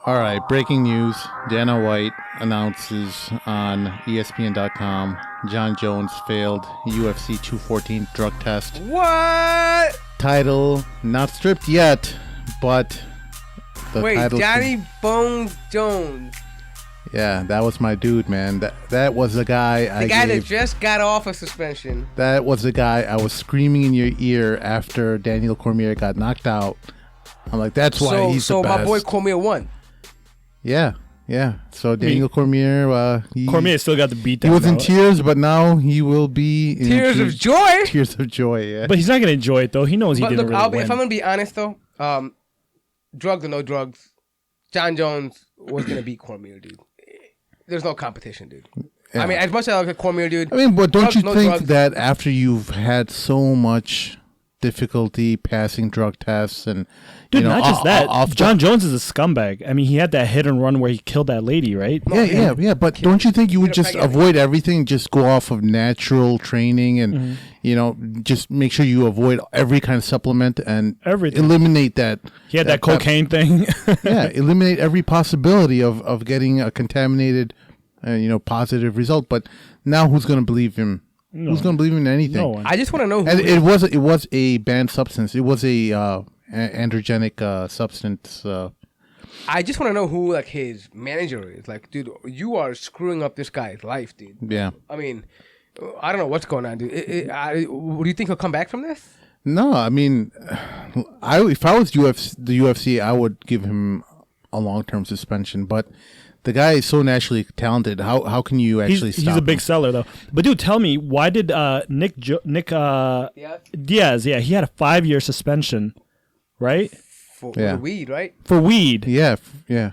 All right, breaking news. Dana White announces on ESPN.com John Jones failed UFC 214 drug test. What? Title not stripped yet, but the Wait, title... Johnny Bones Jones. Yeah, that was my dude, man. That was the guy The guy that just got off a suspension. That was the guy I was screaming in your ear after Daniel Cormier got knocked out. I'm like, that's why he's the best. So my boy Cormier won. Yeah. So Daniel Cormier, Cormier still got the beat down. He was in tears, but now he will be in tears of joy. Tears of joy, yeah. But he's not gonna enjoy it though. He knows he didn't really win. If I'm gonna be honest though, drugs or no drugs, John Jones was gonna beat Cormier, dude. There's no competition, dude. Yeah. I mean, as much as I like Cormier, dude. I mean, but don't you think that after you've had so much difficulty passing drug tests and dude, not just that, John Jones is a scumbag. I mean, he had that hit and run where he killed that lady, right? Yeah. But don't you think you would just avoid everything, just go off of natural training and just make sure you avoid every kind of supplement and eliminate that. He had that cocaine thing. Yeah, eliminate every possibility of getting a contaminated, positive result. But now, who's going to believe him? No. Who's going to believe in anything? No one. I just want to know. And it was a banned substance. It was a androgenic substance. I just want to know who like his manager is. Like, dude, you are screwing up this guy's life, dude. Yeah. I mean, I don't know what's going on, dude. Do you think he'll come back from this? No, I mean, if I was the UFC, I would give him a long-term suspension. But the guy is so naturally talented. How can you actually stop him? He's a big seller, though. But, dude, tell me, why did Nick Diaz, he had a 5-year suspension, right? For weed, right? For weed. Yeah.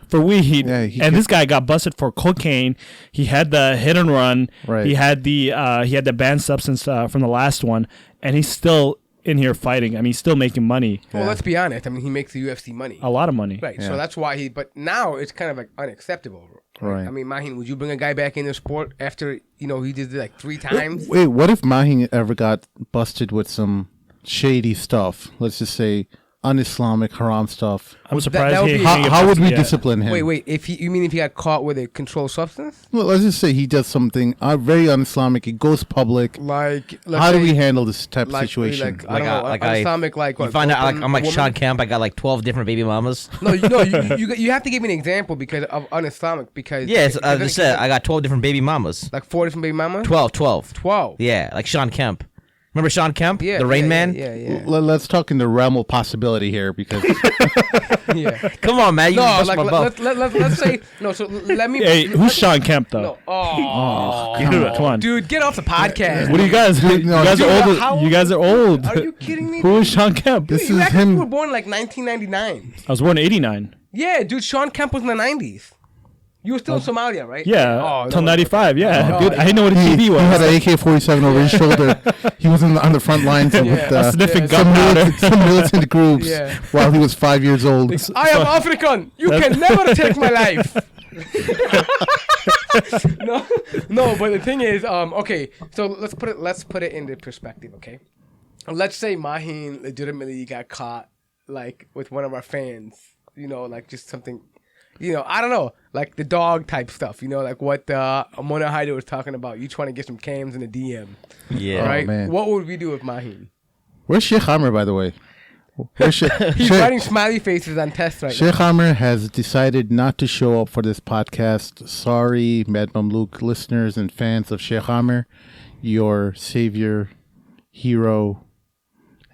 For weed. Yeah, this guy got busted for cocaine. He had the hit and run. Right. He had the banned substance from the last one, and he's still in here fighting. I mean, he's still making money. Well, let's be honest. I mean, he makes the UFC money. A lot of money. Right. Yeah. So that's why but now it's kind of like unacceptable. Right. I mean, Mahin, would you bring a guy back in the sport after, he did it like 3 times? Wait, what if Mahin ever got busted with some shady stuff? Let's just say un-Islamic haram stuff. I'm surprised. How would we discipline him? Wait. If he got caught with a controlled substance? Well, let's just say he does something very un-Islamic. It goes public. How do we handle this type of situation? Islamic, like what? You find out, I'm like Sean Kemp. I got like 12 different baby mamas. No, you have to give me an example because of un-Islamic. Because I just said I got 12 different baby mamas. Like 4 different baby mamas. 12. Yeah, like Sean Kemp. Remember Sean Kemp, the Rain Man? Yeah. Let's talk in the realm of possibility here because... Come on, man. Let's say... No, so let me... Hey, who's Sean Kemp, though? No. Come on. Dude, get off the podcast. What are you guys... You guys are old. Are you kidding me? Who is Sean Kemp? This is him. You were born like 1999. I was born in 89. Yeah, dude, Sean Kemp was in the 90s. You were still in Somalia, right? Yeah, until 95. Yeah, dude, I didn't know what a TV was. He had an AK-47 over his shoulder. He was on the front lines with some militant groups while he was 5 years old. I am African. You can never take my life. No, but the thing is, okay. So let's put it into perspective, okay? Let's say Mahin legitimately got caught, like with one of our fans. Like just something. I don't know, like the dog type stuff, like what Mona Hyder was talking about. You trying to get some cams in the DM. Yeah. Right? Oh, man. What would we do with Mahin? Where's Sheikh Amr, by the way? He's writing smiley faces on tests right now. Sheikh Amr has decided not to show up for this podcast. Sorry, Mad Mamluk listeners and fans of Sheikh Amr. Your savior, hero,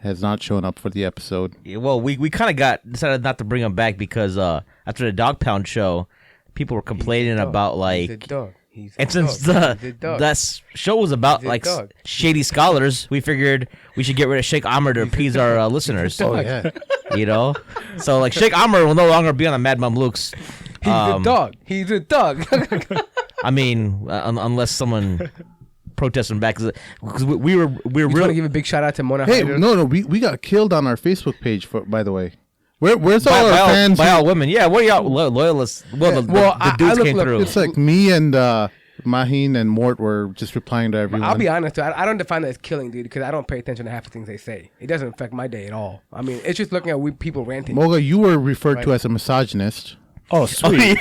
has not shown up for the episode. Yeah, well, we kind of decided not to bring him back because after the Dog Pound show, people were complaining about like. He's a dog. And since that show was about like shady scholars, we figured we should get rid of Sheikh Amr to appease our listeners. Oh yeah, So like Sheikh Amr will no longer be on the Mad Mamluks. He's a dog. I mean, unless someone. Protesting back because we were really want to give a big shout out to Mona. Hey, no, we got killed on our Facebook page. By the way, where's all our fans? By all women, yeah. What are y'all loyalists? Well, the dudes came through. It's like me and Mahin and Mort were just replying to everyone. I'll be honest, I don't define that as killing, dude, because I don't pay attention to half the things they say. It doesn't affect my day at all. I mean, it's just looking at people ranting. Moga, you were referred to as a misogynist. Oh, sweet.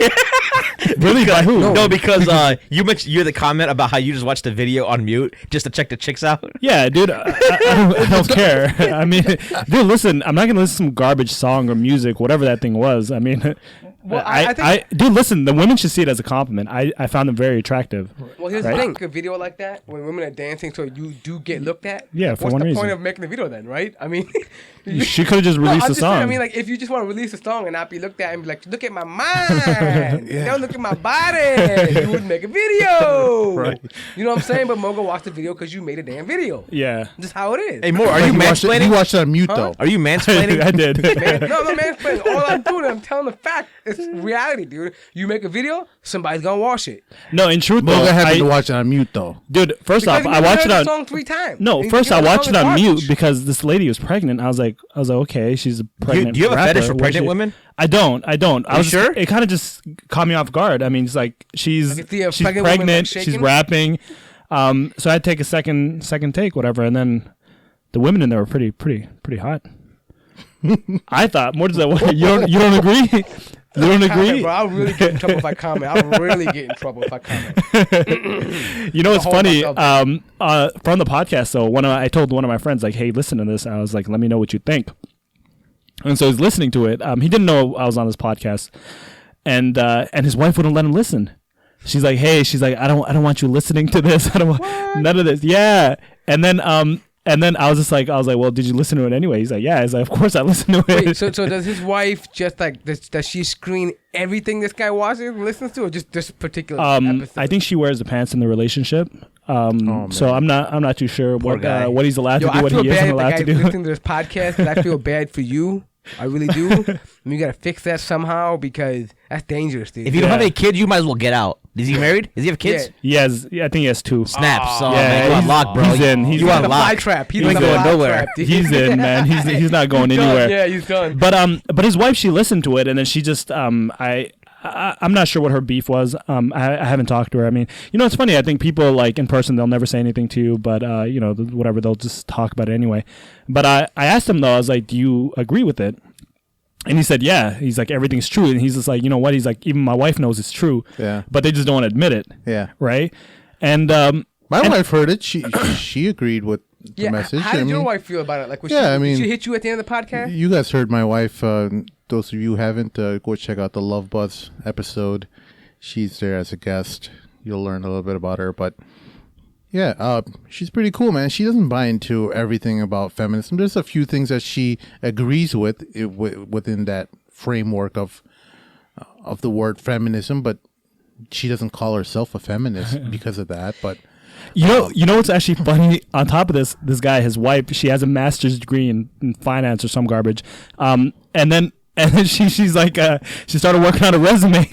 Really? By who? No, because you had the comment about how you just watched the video on mute just to check the chicks out. Yeah, dude, I don't care. I mean, dude, listen, I'm not gonna listen to some garbage song or music, whatever that thing was. I mean, well, I think, dude, listen, the women should see it as a compliment. I found them very attractive. Well, here's the thing: a video like that, when women are dancing, so you do get looked at. Yeah, for what's one the reason. point of making the video then, right? I mean, she could have just released the song. Saying, I mean, like, if you just want to release a song and not be looked at and be like, look at my mind, don't look at my body, you wouldn't make a video. Right. You know what I'm saying? But Moga watched the video because you made a damn video. Yeah. Just how it is. Hey, Mort, are you mansplaining? You watched it on mute, though. Are you mansplaining? I did. No, mansplaining. All I'm doing, I'm telling the fact. It's reality, dude. You make a video, somebody's gonna watch it. No, in truth, Moga though, happened to watch it on mute, though. dude, first off, Because I watched it the on song 3 times. No, And first you I know the watched song it is on mute garbage. because this lady was pregnant. I was like, okay, she's a pregnant. Do you have a rapper. fetish for What pregnant she- women? I don't. Are you sure? It kind of just caught me off guard. I mean, it's like she's Like, if the she's pregnant woman, like, pregnant, she's shaking? rapping. So I take a second take, whatever, and then the women in there were pretty hot. I thought more than that. You don't agree? You don't Comment, agree? bro. I'll really get in trouble if I comment. I'll really get in trouble if I comment. You know, it's I'll hold funny. myself From the podcast, though, I told one of my friends, like, "Hey, listen to this." I was like, "Let me know what you think." And so he's listening to it. He didn't know I was on this podcast, and his wife wouldn't let him listen. She's like, "Hey," she's like, "I don't want you listening to this. I don't want none of this." Yeah, and then I was like, "Well, did you listen to it anyway?" He's like, "Yeah." He's like, "Of course I listened to it." Wait, so does his wife just like does she screen everything this guy watches and listens to, or just this particular episode? I think she wears the pants in the relationship. So I'm not too sure what he's allowed to do, what he isn't allowed to do. Listening to this podcast, 'cause I feel bad for you. I really do. And you gotta fix that somehow because that's dangerous, dude. If you don't have any kids, you might as well get out. Is he married? Does he have kids? Yeah. I think he has 2. Snaps. Oh, Yeah, man, you on lock, bro. he's in. He's You on on the lock. fly trap. He's He ain't on the going fly nowhere. trap, dude. He's in, man. He's not going He's done. anywhere. Yeah, he's done. But his wife, she listened to it, and then she just I'm not sure what her beef was. I haven't talked to her. I mean, you know, it's funny. I think people, like, in person, they'll never say anything to you, but you know, whatever, they'll just talk about it anyway. But I asked him, though, I was like, "Do you agree with it?" And he said, "Yeah." He's like, "Everything's true." And he's just like, "You know what?" He's like, "Even my wife knows it's true." Yeah. But they just don't want to admit it. Yeah. Right. And My wife heard it. She agreed with the message. How did your wife feel about it? Like, was she hit you at the end of the podcast? You guys heard my wife. Those of you who haven't, go check out the Love Buzz episode. She's there as a guest. You'll learn a little bit about her. But yeah, she's pretty cool, man. She doesn't buy into everything about feminism. There's a few things that she agrees with within that framework of the word feminism, but she doesn't call herself a feminist because of that. But you know what's actually funny? On top of this guy, his wife, she has a master's degree in finance or some garbage, and then she's like, she started working on a resume,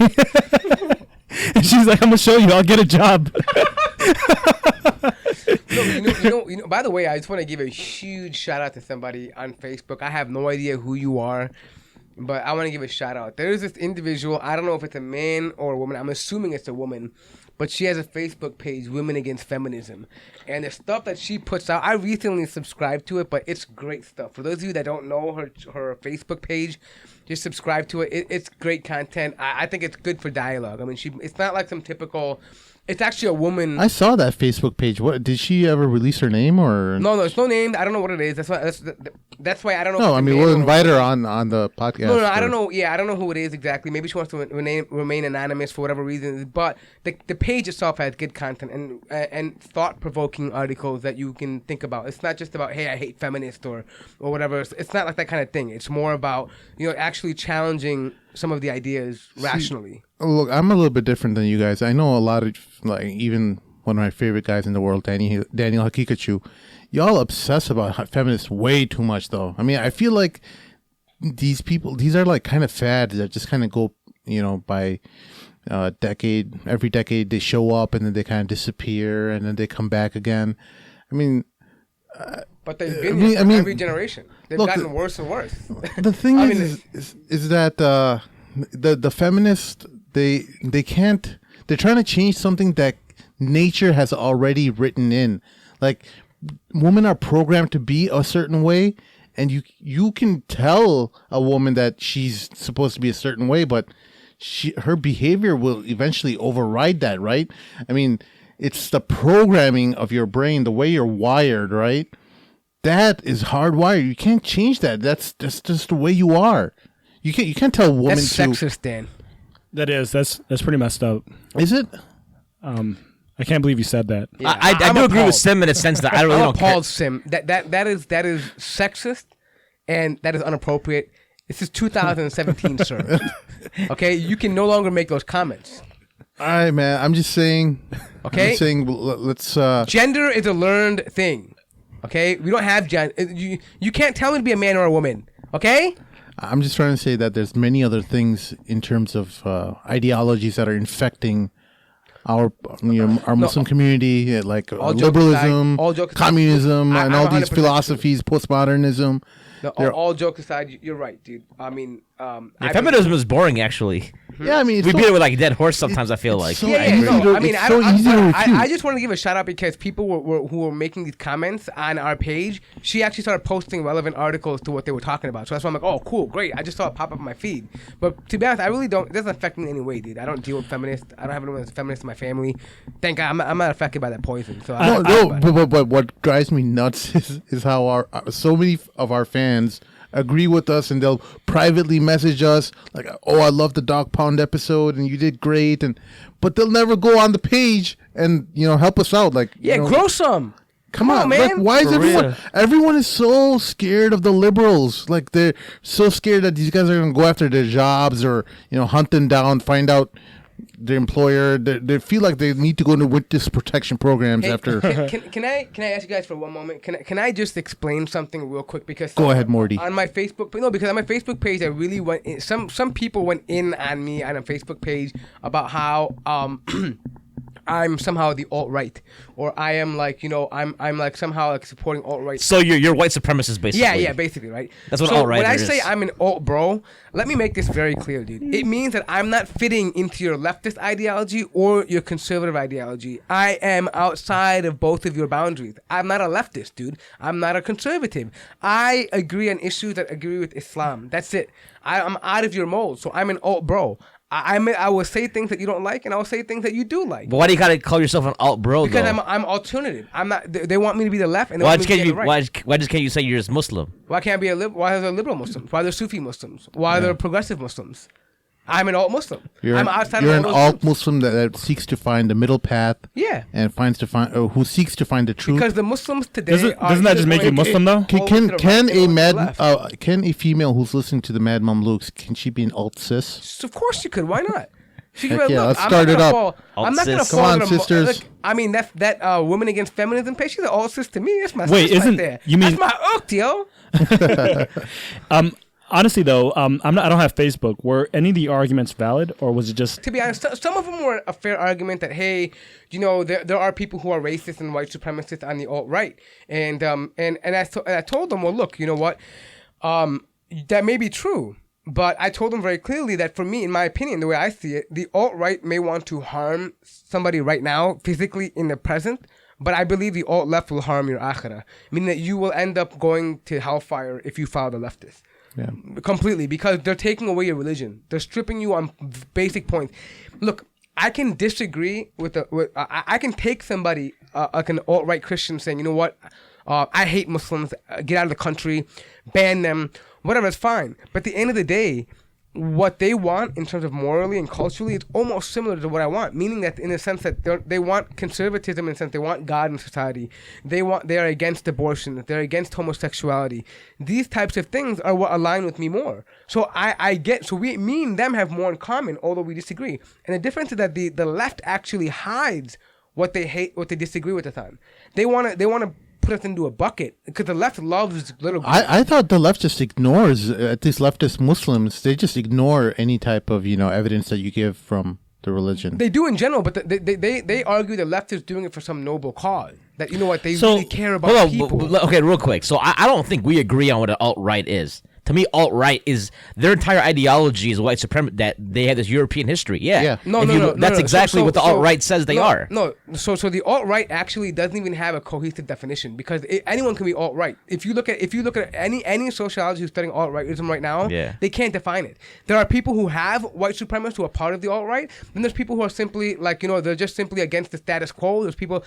and she's like, "I'm gonna show you. I'll get a job." You know. By the way, I just want to give a huge shout out to somebody on Facebook. I have no idea who you are, but I want to give a shout out. There is this individual. I don't know if it's a man or a woman. I'm assuming it's a woman, but she has a Facebook page, Women Against Feminism, and the stuff that she puts out. I recently subscribed to it, but it's great stuff. For those of you that don't know her Facebook page, just subscribe to it. It's great content. I think it's good for dialogue. I mean, it's not like some typical. It's actually a woman. I saw that Facebook page. What did she ever release her name or? No, it's no name. I don't know what it is. That's why I don't know. No, I mean we'll invite her on the podcast. No, I don't know. Yeah, I don't know who it is exactly. Maybe she wants to remain anonymous for whatever reason. But the page itself has good content and thought provoking articles that you can think about. It's not just about, hey, I hate feminists or whatever. It's not like that kind of thing. It's more about, you know, actually challenging some of the ideas rationally. Look, I'm a little bit different than you guys. I know a lot of, like, even one of my favorite guys in the world, Daniel Hakikachu. Y'all obsess about feminists way too much, though. I mean, I feel like these are like kind of fads that just kind of go, you know, by decade. Every decade they show up and then they kind of disappear and then they come back again. I mean, but they've been here for every generation. They've gotten worse and worse. The thing is that the feminists they can't. They're trying to change something that nature has already written in. Like, women are programmed to be a certain way, and you can tell a woman that she's supposed to be a certain way, but her behavior will eventually override that, right? I mean, it's the programming of your brain, the way you're wired, right? That is hardwired. You can't change that. That's just the way you are. You can't tell a woman That's sexist, Dan. That's pretty messed up. Is it? I can't believe you said that. Yeah, I do agree with Sim in a sense that I really don't care. appalled, Sim. That is sexist, and that is inappropriate. This is 2017, sir. Okay, you can no longer make those comments. All right, man. I'm just saying. Okay. I'm just saying. Let's. Gender is a learned thing. Okay, we don't have gender. You can't tell me to be a man or a woman. Okay. I'm just trying to say that there's many other things in terms of ideologies that are infecting our Muslim community, like liberalism, communism, and all these philosophies, postmodernism. No, all jokes aside, you're right, dude. I mean, feminism is boring, actually. Yeah, I mean, we beat it with like a dead horse sometimes. I feel like. So I just want to give a shout out because people who were making these comments on our page. She actually started posting relevant articles to what they were talking about. So that's why I'm like, oh, cool, great. I just saw it pop up on my feed. But to be honest, I really don't. It doesn't affect me in any way, dude. I don't deal with feminists. I don't have anyone that's feminist in my family. Thank God, I'm not affected by that poison. So but what drives me nuts is how so many of our fans agree with us, and they'll privately message us like, "Oh, I love the Dog Pound episode, and you did great," but they'll never go on the page and help us out. Like, grow some. Come on, man! Like, why is everyone is so scared of the liberals? Like, they're so scared that these guys are gonna go after their jobs or hunt them down, find out their employer. They feel like they need to go into witness protection programs after. Can I ask you guys for one moment? Can I just explain something real quick? Because go ahead, Morty. On my Facebook, because on my Facebook page, I really went in, some people went in on me on a Facebook page about how I'm somehow the alt-right, or I am like, I'm like somehow like supporting alt-right. So you're white supremacist, basically. Yeah, basically, right? That's what alt-right is. When I say I'm an alt-bro, let me make this very clear, dude. It means that I'm not fitting into your leftist ideology or your conservative ideology. I am outside of both of your boundaries. I'm not a leftist, dude. I'm not a conservative. I agree on issues that agree with Islam. That's it. I'm out of your mold, so I'm an alt-bro. I will say things that you don't like, and I will say things that you do like. But why do you gotta call yourself an alt bro? Because though? I'm alternative. I'm not. They want me to be the left, and they why want me to be the right. Why just can't you say you're just Muslim? Why can't I be why are there liberal Muslims? Why are there Sufi Muslims? Why are there progressive Muslims? I'm an alt Muslim. You're an alt Muslim that seeks to find the middle path. Yeah. And who seeks to find the truth. Because the Muslims today doesn't that just make you Muslim though? Can a female who's listening to the Mad Mamluks, can she be an alt cis? Of course she could. Why not? Let's start it up. I'm not gonna fall. Come on, sisters. I mean, that Women Against Feminism page. She's an alt cis to me. That's my wait. Right there. You mean that's my uct, yo? Honestly, though, I don't have Facebook. Were any of the arguments valid, or was it just? To be honest, some of them were a fair argument that hey, there are people who are racist and white supremacists on the alt right, and I told them, well, look, you know what, that may be true. But I told them very clearly that for me, in my opinion, the way I see it, the alt-right may want to harm somebody right now, physically in the present, but I believe the alt-left will harm your akhirah, meaning that you will end up going to hellfire if you follow the leftists. Yeah. Completely, because they're taking away your religion. They're stripping you on basic points. Look, I can disagree I can take somebody, like an alt-right Christian saying, you know what, I hate Muslims, get out of the country, ban them, whatever, it's fine. But at the end of the day, what they want in terms of morally and culturally is almost similar to what I want, meaning that in the sense that they want conservatism, in the sense they want God in society. They are against abortion. They're against homosexuality. These types of things are what align with me more. So me and them have more in common, although we disagree. And the difference is that the left actually hides what they hate, what they disagree with the time. They want to put us into a bucket because the left loves little groups. I thought the left just ignores, at least leftist Muslims, they just ignore any type of evidence that you give from the religion. They do in general, but they argue the left is doing it for some noble cause. That they really care about people. Okay, real quick. So I don't think we agree on what an alt-right is. To me, alt-right is their entire ideology is white supremacy, that they have this European history. Yeah. That's exactly what the alt-right says they are. No, so the alt-right actually doesn't even have a cohesive definition, because anyone can be alt-right. If you look at any sociologist who's studying alt-rightism right now, they can't define it. There are people who have white supremacists who are part of the alt-right, and there's people who are simply they're just simply against the status quo. There's people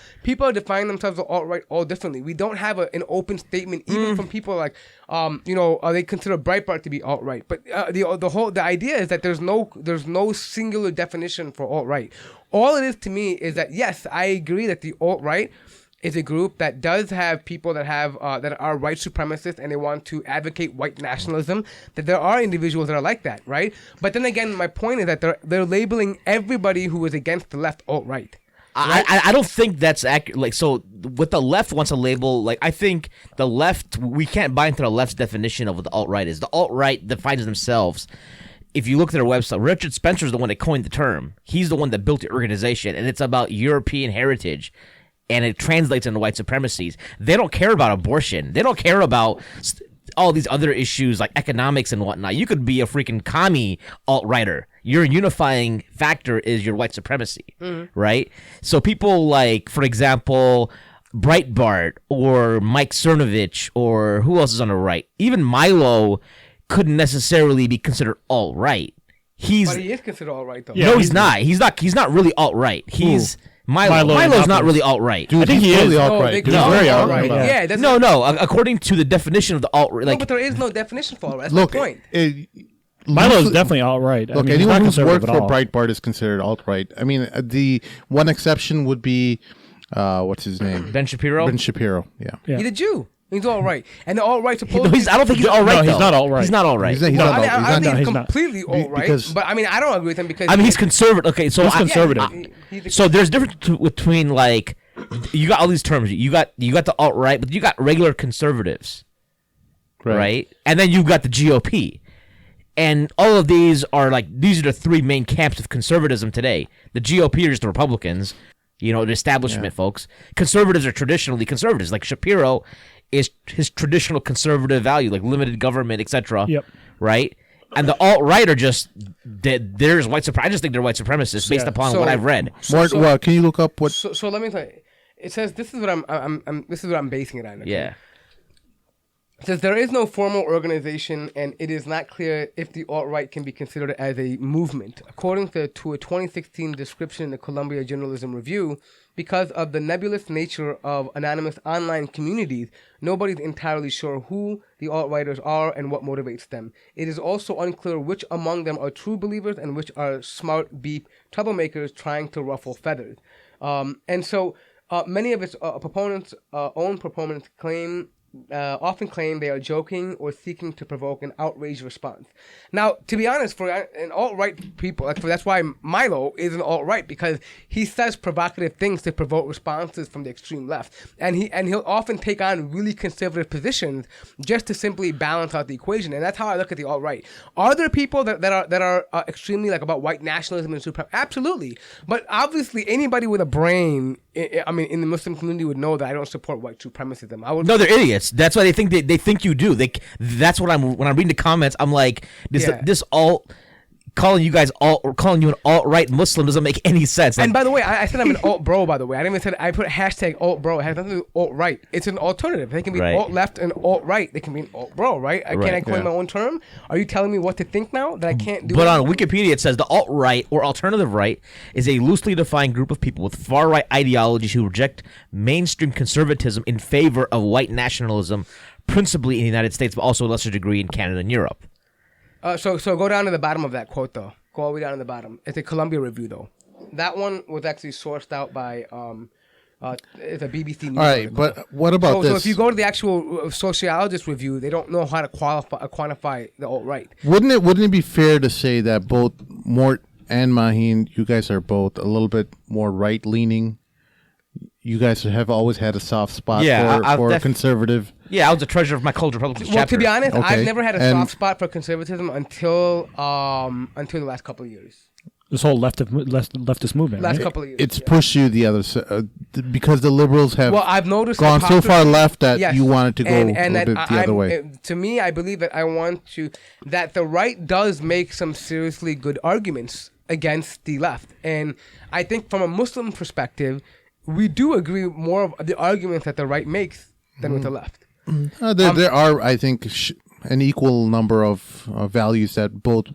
define themselves as alt-right all differently. We don't have an open statement even from people like they consider Breitbart to be alt-right, but the idea is that there's no singular definition for alt-right. All it is to me is that, yes, I agree that the alt-right is a group that does have people that are white supremacists and they want to advocate white nationalism. That there are individuals that are like that, right? But then again, my point is that they're labeling everybody who is against the left alt-right. Right? I don't think that's accurate. Like, so what the left wants to label, like, I think the left, we can't buy into the left's definition of what the alt-right is. The alt-right defines themselves. If you look at their website, Richard Spencer's the one that coined the term. He's the one that built the organization, and it's about European heritage, and it translates into white supremacies. They don't care about abortion. They don't care about all these other issues like economics and whatnot. You could be a freaking commie alt-righter. Your unifying factor is your white supremacy, right? So people like, for example, Breitbart or Mike Cernovich or who else is on the right? Even Milo couldn't necessarily be considered alt-right. But he is considered alt-right, though. Yeah, no, he's not. He's not really alt-right. He's... Milo's not really alt-right. Dude, I think he is really alt-right. He's very alt-right. Yeah. No. According to the definition of the alt-right... No, but there is no definition for alt-right. That's the point. Milo's definitely alt-right. Look, anyone who's worked for Breitbart is considered alt-right. I mean, the one exception would be, what's his name? Ben Shapiro? Ben Shapiro, yeah. He's a Jew. He's alt-right. And the alt-right supposedly... I don't think he's alt-right, No, he's not alt-right. He's not alt-right. I think he's completely alt-right. But, I mean, I don't agree with him because... I mean, he's conservative. Okay, so... He's conservative. So there's a difference between, like... You got all these terms. You got the alt-right, but you got regular conservatives. Right? And then you've got the GOP. And all of these are, these are the three main camps of conservatism today. The GOP are just the Republicans, the establishment folks. Conservatives are traditionally conservatives. Like Shapiro is his traditional conservative value, like limited government, etc. Yep. Right? And the alt-right are just, there's white supremacists. I just think they're white supremacists based upon what I've read. Mort, can you look up what... So let me tell you. It says, this is what I'm basing it on. Okay? Yeah. It says there is no formal organization, and it is not clear if the alt-right can be considered as a movement. According to a 2016 description in the Columbia Journalism Review, because of the nebulous nature of anonymous online communities, nobody's entirely sure who the alt-righters are and what motivates them. It is also unclear which among them are true believers and which are smart beep troublemakers trying to ruffle feathers. And so many of its own proponents often claim they are joking or seeking to provoke an outraged response. Now, to be honest, for an alt-right people, that's why Milo is an alt-right, because he says provocative things to provoke responses from the extreme left, and he'll often take on really conservative positions just to simply balance out the equation. And that's how I look at the alt-right. Are there people that are extremely about white nationalism and supremacy? Absolutely, but obviously anybody with a brain, I mean, in the Muslim community would know that I don't support white supremacism. No, they're idiots. That's why they think you do. That's what when I'm reading the comments, I'm like, this alt calling you guys calling you an alt-right Muslim doesn't make any sense. And by the way, I said I'm an alt-bro, by the way. I didn't even say I put hashtag alt-bro. It has nothing to do with alt-right. It's an alternative. They can be alt-left and alt-right. They can be an alt-bro, right? Can't I claim my own term? Are you telling me what to think now that I can't do? But on Wikipedia it says the alt-right or alternative right is a loosely defined group of people with far-right ideologies who reject mainstream conservatism in favor of white nationalism, principally in the United States, but also to a lesser degree in Canada and Europe. So go down to the bottom of that quote, though. Go all the way down to the bottom. It's a Columbia Review, though. That one was actually sourced out by it's a BBC News. All right, article. But what about this? So if you go to the actual sociologist review, they don't know how to quantify the alt-right. Wouldn't it be fair to say that both Mort and Mahin, you guys are both a little bit more right-leaning? You guys have always had a soft spot for a conservative. Yeah, I was the treasurer of my College Republicans chapter. Well, to be honest, I've never had a soft spot for conservatism until the last couple of years. This whole leftist movement. last right? couple of years. It's pushed you the other side because the liberals have Well, I've noticed gone so far left that Yes. you wanted to go and that the other way. To me, I believe that that the right does make some seriously good arguments against the left, and I think from a Muslim perspective, we do agree more of the arguments that the right makes than with the left. There are, I think, an equal number of values that both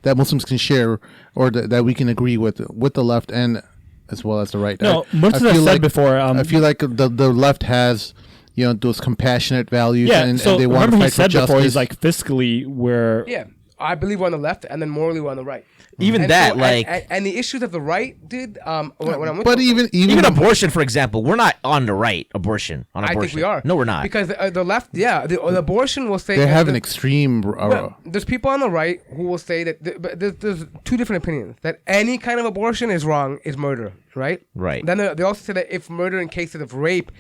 that Muslims can share, or that we can agree with the left and as well as the right. No, most of that said before. I feel like the left has, those compassionate values, Yeah, and so they want remember to he fight for said justice. before, he's like fiscally we're Yeah, I believe we're on the left, and then morally we're on the right. Even And that, so- like, and the issues of the right, dude. When I'm with But the- even abortion, for example, we're not on the right. Abortion on I abortion. think we are. No, we're not. Because the left, the abortion will say they that have an the- extreme. Well, there's people on the right who will say that but there's two different opinions, that any kind of abortion is wrong, is murder, right? Right. Then they also say that if murder in cases of rape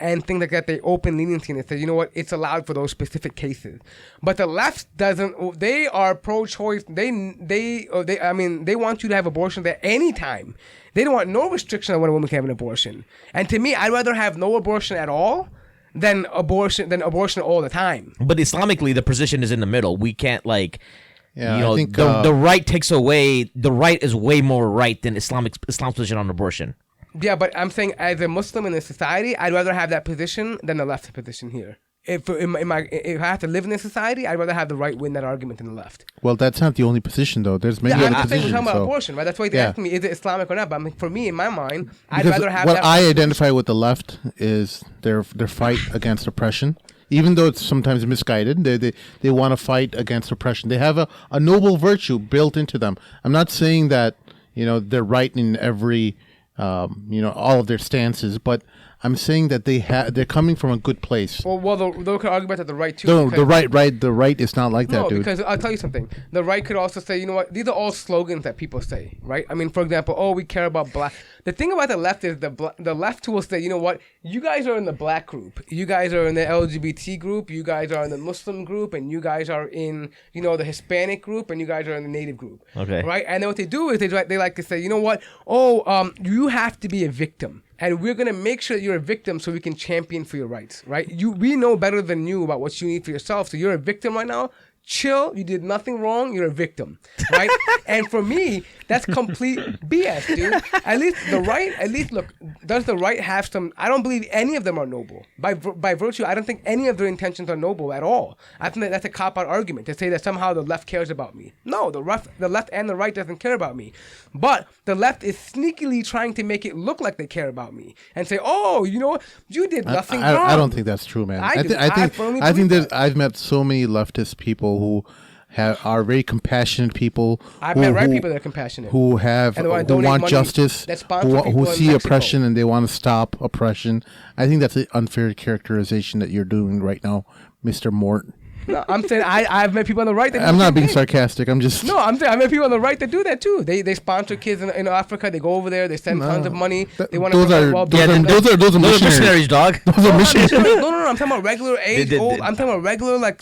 and things like that, they open leniency and they say, you know what, it's allowed for those specific cases. But the left doesn't. They are pro-choice. They want you to have abortions at any time. They don't want no restriction on when a woman can have an abortion. And to me, I'd rather have no abortion at all than abortion all the time. But Islamically, the position is in the middle. We can't I think the right takes away. The right is way more right than Islam's position on abortion. Yeah, but I'm saying as a Muslim in a society, I'd rather have that position than the left position here. If I have to live in this society, I'd rather have the right win that argument than the left. Well, that's not the only position, though. There's many other I'm saying we're positions. talking about So. abortion, right? That's why they Yeah. asked me, is it Islamic or not? But I mean, for me, in my mind, I'd Because rather have what that. I identify with the left is their fight against oppression. Even though it's sometimes misguided, they want to fight against oppression. They have a noble virtue built into them. I'm not saying that they're right in every all of their stances, but I'm saying that they're coming from a good place. Well, they could argue about that the right too. No, because- the right is not like that, No, dude. because I'll tell you something. The right could also say, you know what? These are all slogans that people say, right? I mean, for example, we care about black. The thing about the left is the left will say, you know what? You guys are in the black group. You guys are in the LGBT group. You guys are in the Muslim group, and you guys are in, the Hispanic group, and you guys are in the Native group. Okay. Right? And then what they do is they like to say, you know what? You have to be a victim. And we're gonna make sure that you're a victim so we can champion for your rights, right? We know better than you about what you need for yourself. So you're a victim right now. Chill. You did nothing wrong. You're a victim, right? And for me, that's complete BS, dude. At least look, does the right have some? I don't believe any of them are noble. By virtue, I don't think any of their intentions are noble at all. I think that's a cop-out argument to say that somehow the left cares about me. No, the left and the right doesn't care about me. But the left is sneakily trying to make it look like they care about me and say, oh, you know what? You did nothing wrong. I don't think that's true, man. I do. I firmly I think believe there's. I've met so many leftist people who are very compassionate people. I've met right people that are compassionate. Who have And they wanna who donate want money, justice, that sponsor people who in see Mexico. oppression and they want to stop oppression. I think that's an unfair characterization that you're doing right now, Mr. Mort. No, I'm saying I've met people on the right that do I'm the not same being thing. sarcastic. I'm just. No, I'm saying I met people on the right that do that too. They sponsor kids in Africa. They go over there. They send tons of money. They want to those are missionaries. those are missionaries, dog. Those are missionaries. No. I'm talking about regular age They- old. I'm talking about regular like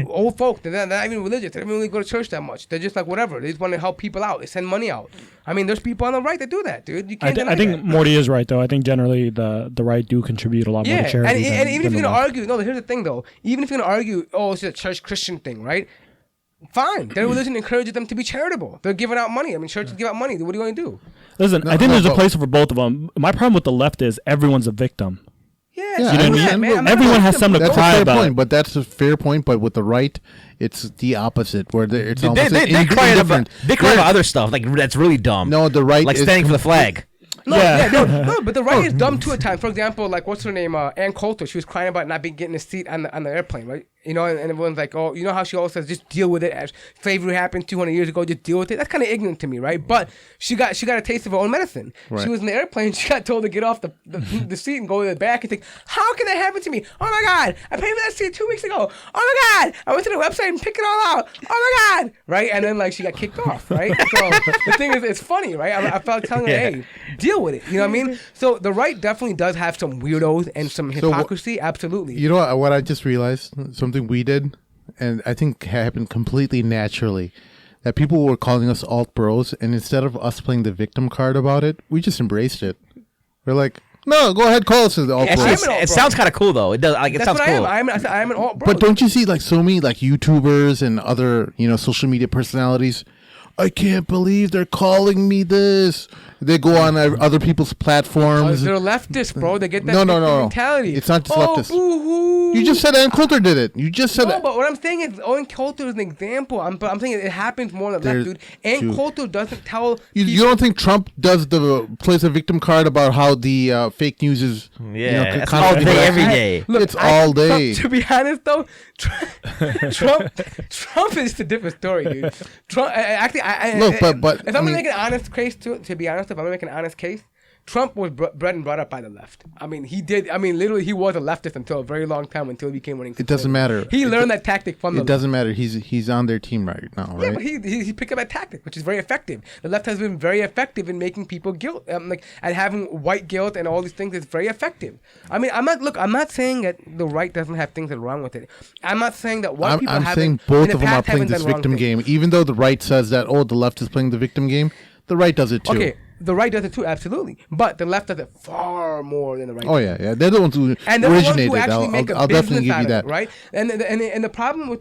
old folk. They're not even religious. They don't really go to church that much. They're just like whatever. They just want to help people out. They send money out. I mean, there's people on the right that do that, dude. You can't deny I think that. Morty is right, though. I think generally the right do contribute a lot more Yeah, to charity. and even if than you're the gonna left. argue, no, here's the thing though. Even if you're gonna argue, it's a church Christian thing, right? Fine, their religion encourages them to be charitable. They're giving out money. I mean, churches give out money. What are you going to do? Listen, I think there's a place for both of them. My problem with the left is everyone's a victim. Yeah, Yeah, You know what I mean? man. I'm not Everyone a has victim. something to That's cry a fair about. point, but that's a fair point. But with the right, it's the opposite, where it's They almost cry indifferent. about other stuff like that's really dumb. No, the right like is standing for the flag. No, Yeah. no, but the right is dumb too at times. For example, like what's her name, Ann Coulter. She was crying about not getting a seat on the airplane, right? And everyone's like, oh, you know how she always says, just deal with it. As slavery happened 200 years ago, just deal with it. That's kind of ignorant to me, right? But she got a taste of her own medicine. Right. She was in the airplane. She got told to get off the seat and go to the back and think, how can that happen to me? Oh my God, I paid for that seat 2 weeks ago. Oh my God, I went to the website and picked it all out. Oh my God, right? And then she got kicked off, right? So the thing is, it's funny, right? I felt telling her, hey, deal with it. You know what I mean? So the right definitely does have some weirdos and some hypocrisy. Absolutely. You know what I just realized? Something we did, and I think happened completely naturally. that people were calling us alt bros, and instead of us playing the victim card about it, we just embraced it. We're like, no, go ahead, call us the alt bros. It sounds kind of cool though. It does. Like, it That's sounds what cool. I am. I'm an alt bro. But don't you see like so many like YouTubers and other, you know, social media personalities? I can't believe they're calling me this. They go on other people's platforms. They're leftists, bro. They get that No. mentality. It's not just leftist. Boo-hoo. You just said Ann Coulter did it. You just said No, but what I'm saying is, Ann Coulter is an example. I'm saying it happens more on the left, dude. Ann Coulter doesn't tell. You don't think Trump plays a victim card about how the fake news is? Yeah, you it's all day, every day. Look, It's all day. To be honest, though, Trump is a different story, dude. Trump, actually, Look, but if I'm gonna make an honest case to be honest, if I'm gonna make an honest case, Trump was bred and brought up by the left. I mean, he did. I mean, literally, he was a leftist until a very long time, until he became running. It doesn't matter. He learned that tactic from the It doesn't matter. He's on their team right now, right? Yeah, but he picked up that tactic, which is very effective. The left has been very effective in making people guilt, and having white guilt and all these things is very effective. I mean, I'm not saying that the right doesn't have things that are wrong with it. I'm not saying that white people I'm haven't. saying both in the of them are past playing haven't this done wrong victim things. game. Even though the right says that, the left is playing the victim game, the right does it too. Okay, the right does it too, absolutely. But the left does it far more than the right. Oh yeah. They're the ones who And they're the ones originated. who actually make a I'll definitely business give out you of that. it, right? And the problem with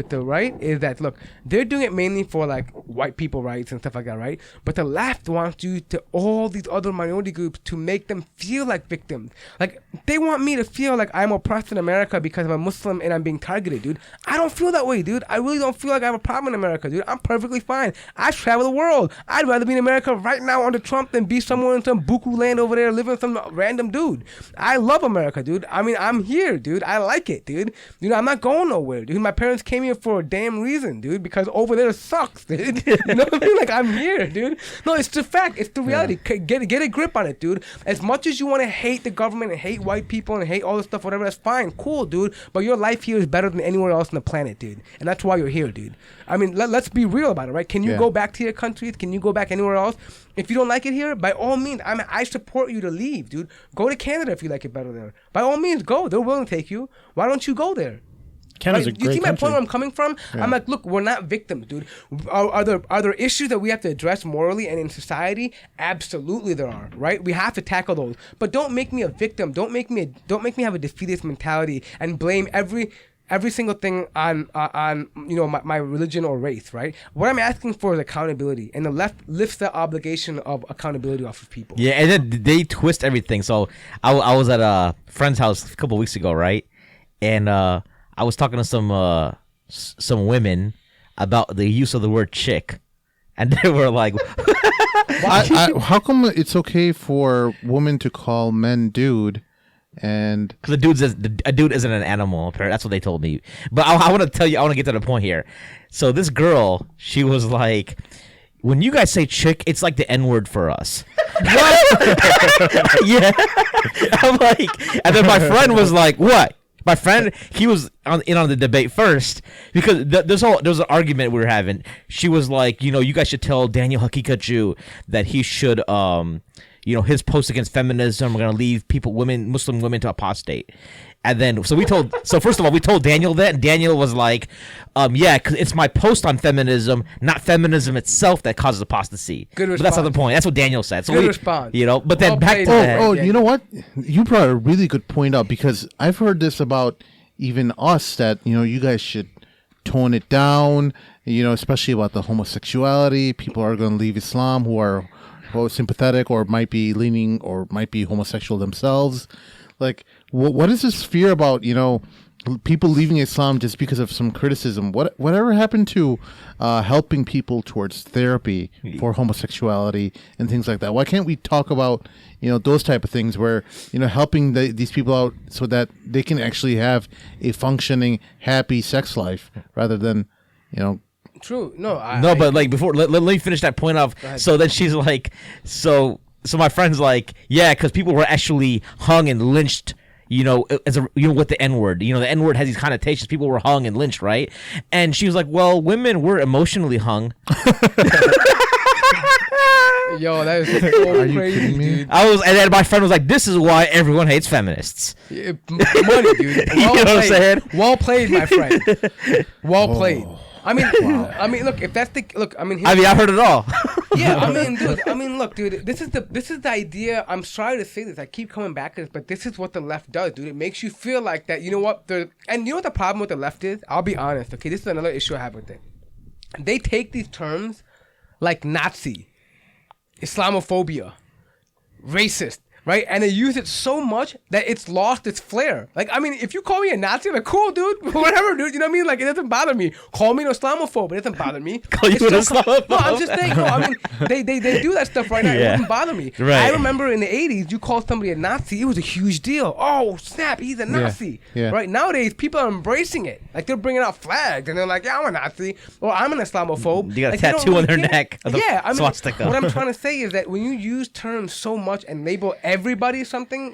the right is that, look, they're doing it mainly for like white people rights and stuff like that, right? But the left wants you to all these other minority groups to make them feel like victims. Like they want me to feel like I'm oppressed in America because I'm a Muslim and I'm being targeted, dude. I don't feel that way, dude. I really don't feel like I have a problem in America, dude. I'm perfectly fine. I travel the world. I'd rather be in America right now under Trump than be somewhere in some buku land over there living with some random dude. I love America, dude. I mean, I'm here, dude. I like it, dude. You know, I'm not going nowhere, dude. My parents came here for a damn reason, dude, because over there sucks, dude. You know what I mean? Like, I'm here, dude. No, it's the fact. It's the reality. Get a grip on it, dude. As much as you want to hate the government and hate white people and hate all this stuff, whatever, that's fine. Cool, dude. But your life here is better than anywhere else on the planet, dude. And that's why you're here, dude. I mean, let's be real about it, right? Can you go back to your countries? Can you go back anywhere else? If you don't like it here, by all means, I support you to leave, dude. Go to Canada if you like it better there. By all means, go. They're willing to take you. Why don't you go there? Canada's Right? a great You see my country. point where I'm coming from? Yeah. I'm like, look, we're not victims, dude. Are there issues that we have to address morally and in society? Absolutely, there are. Right? We have to tackle those. But don't make me a victim. Don't make me have a defeatist mentality and blame every single thing on you know my religion or race, right? What I'm asking for is accountability, and the left lifts the obligation of accountability off of people. Yeah, and then they twist everything. So I was at a friend's house a couple weeks ago, right? And I was talking to some women about the use of the word chick, and they were like, How come it's okay for women to call men dude? And because a dude isn't an animal. Apparently. That's what they told me. But I want to tell you, I want to get to the point here. So this girl, she was like, when you guys say chick, it's like the N-word for us. Yeah. I'm like, and then my friend was like, what? My friend, he was in on the debate first because there's an argument we were having. She was like, you know, you guys should tell Daniel Hakikaju that he should, you know, his post against feminism are going to leave Muslim women to apostate. And then, so first of all, we told Daniel that, and Daniel was like, yeah, because it's my post on feminism, not feminism itself that causes apostasy. Good response. But that's not the point. That's what Daniel said. So Good response. You know, but then Well back played, to man. that. oh, Yeah. you know what? You brought a really good point up because I've heard this about even us that, you know, you guys should tone it down, you know, especially about the homosexuality. People are going to leave Islam who are sympathetic or might be leaning or might be homosexual themselves. Like, what is this fear about, you know, people leaving Islam just because of some criticism? Whatever happened to helping people towards therapy for homosexuality and things like that? Why can't we talk about, you know, those type of things where, you know, helping these people out so that they can actually have a functioning, happy sex life rather than, you know. True. No, But like before, let me finish that point off. So then she's like, so my friend's like, yeah, because people were actually hung and lynched, you know, with the N-word. You know, the N-word has these connotations. People were hung and lynched, right? And she was like, well, women were emotionally hung. Yo, that is so Are you crazy, kidding me? dude. And then my friend was like, this is why everyone hates feminists. Yeah, money, dude. You know what I'm saying? Well played, my friend. Well played. I mean, look, if that's the look, I mean, I've heard it all. yeah, look, dude, this is the idea. I'm sorry to say this. I keep coming back to this, but this is what the left does, dude. It makes you feel like that. You know what? And you know what the problem with the left is? I'll be honest. Okay, this is another issue I have with it. They take these terms like Nazi, Islamophobia, racist. Right? And they use it so much that it's lost its flair. Like, I mean, if you call me a Nazi, I'm like, cool, dude. Whatever, dude. You know what I mean? Like, it doesn't bother me. Call me an Islamophobe. It doesn't bother me. Call you an Islamophobe? No, I'm just saying. No, I mean, they do that stuff right now. It wouldn't bother me. Right. I remember in the 80s, you called somebody a Nazi. It was a huge deal. Oh, snap. He's a Nazi. Yeah. Right? Nowadays, people are embracing it. Like, they're bringing out flags. And they're like, yeah, I'm a Nazi. Or I'm an Islamophobe. You got a like, tattoo on their neck. Of the I mean, swastika. what I'm trying to say is that when you use terms so much and label everybody something,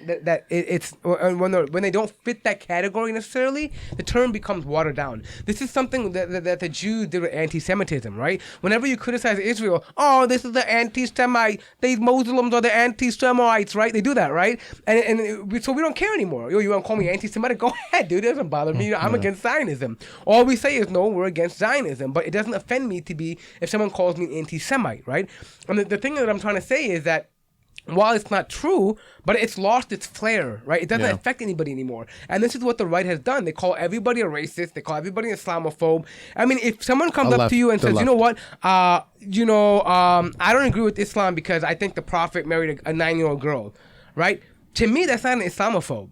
it's when they don't fit that category necessarily, the term becomes watered down. This is something that the Jews did with anti-Semitism, right? Whenever you criticize Israel, oh, this is the anti-Semite. These Muslims are the anti-Semites, right? They do that, right? So we don't care anymore. Yo, you want to call me anti-Semitic? Go ahead, dude. It doesn't bother me. I'm against Zionism. All we say is, no, we're against Zionism. But it doesn't offend me to be if someone calls me anti-Semite, right? And the thing that I'm trying to say is that while it's not true, but it's lost its flair, right? It doesn't affect anybody anymore. And this is what the right has done. They call everybody a racist. They call everybody an Islamophobe. I mean, if someone comes up to you and says, you know what, I don't agree with Islam because I think the Prophet married a 9-year-old girl, right? To me, that's not an Islamophobe.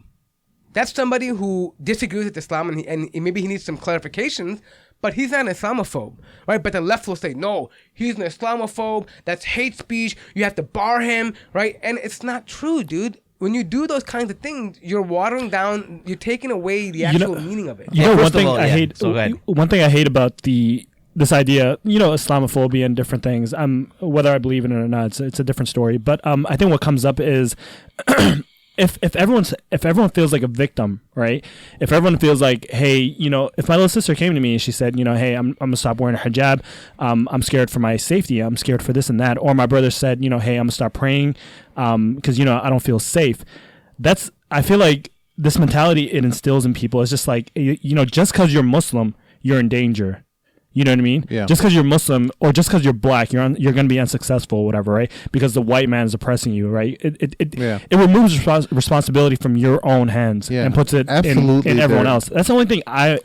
That's somebody who disagrees with Islam and maybe he needs some clarifications, but he's not an Islamophobe, right? But the left will say, no, he's an Islamophobe. That's hate speech. You have to bar him, right? And it's not true, dude. When you do those kinds of things, you're watering down, you're taking away the actual meaning of it. You know, one thing I hate. One thing I hate about this idea, Islamophobia and different things. Whether I believe in it or not, it's a different story. But I think what comes up is. If everyone feels like a victim, right? If everyone feels like, hey, if my little sister came to me and she said, hey, I'm gonna stop wearing a hijab, I'm scared for my safety, I'm scared for this and that, or my brother said, hey, I'm gonna start praying, because I don't feel safe. I feel like this mentality it instills in people. It's just like, just because you're Muslim, you're in danger. You know what I mean? Yeah. Just because you're Muslim or just because you're black, you're going to be unsuccessful or whatever, right? Because the white man is oppressing you, right? It removes responsibility from your own hands and puts it in everyone else. That's the only thing I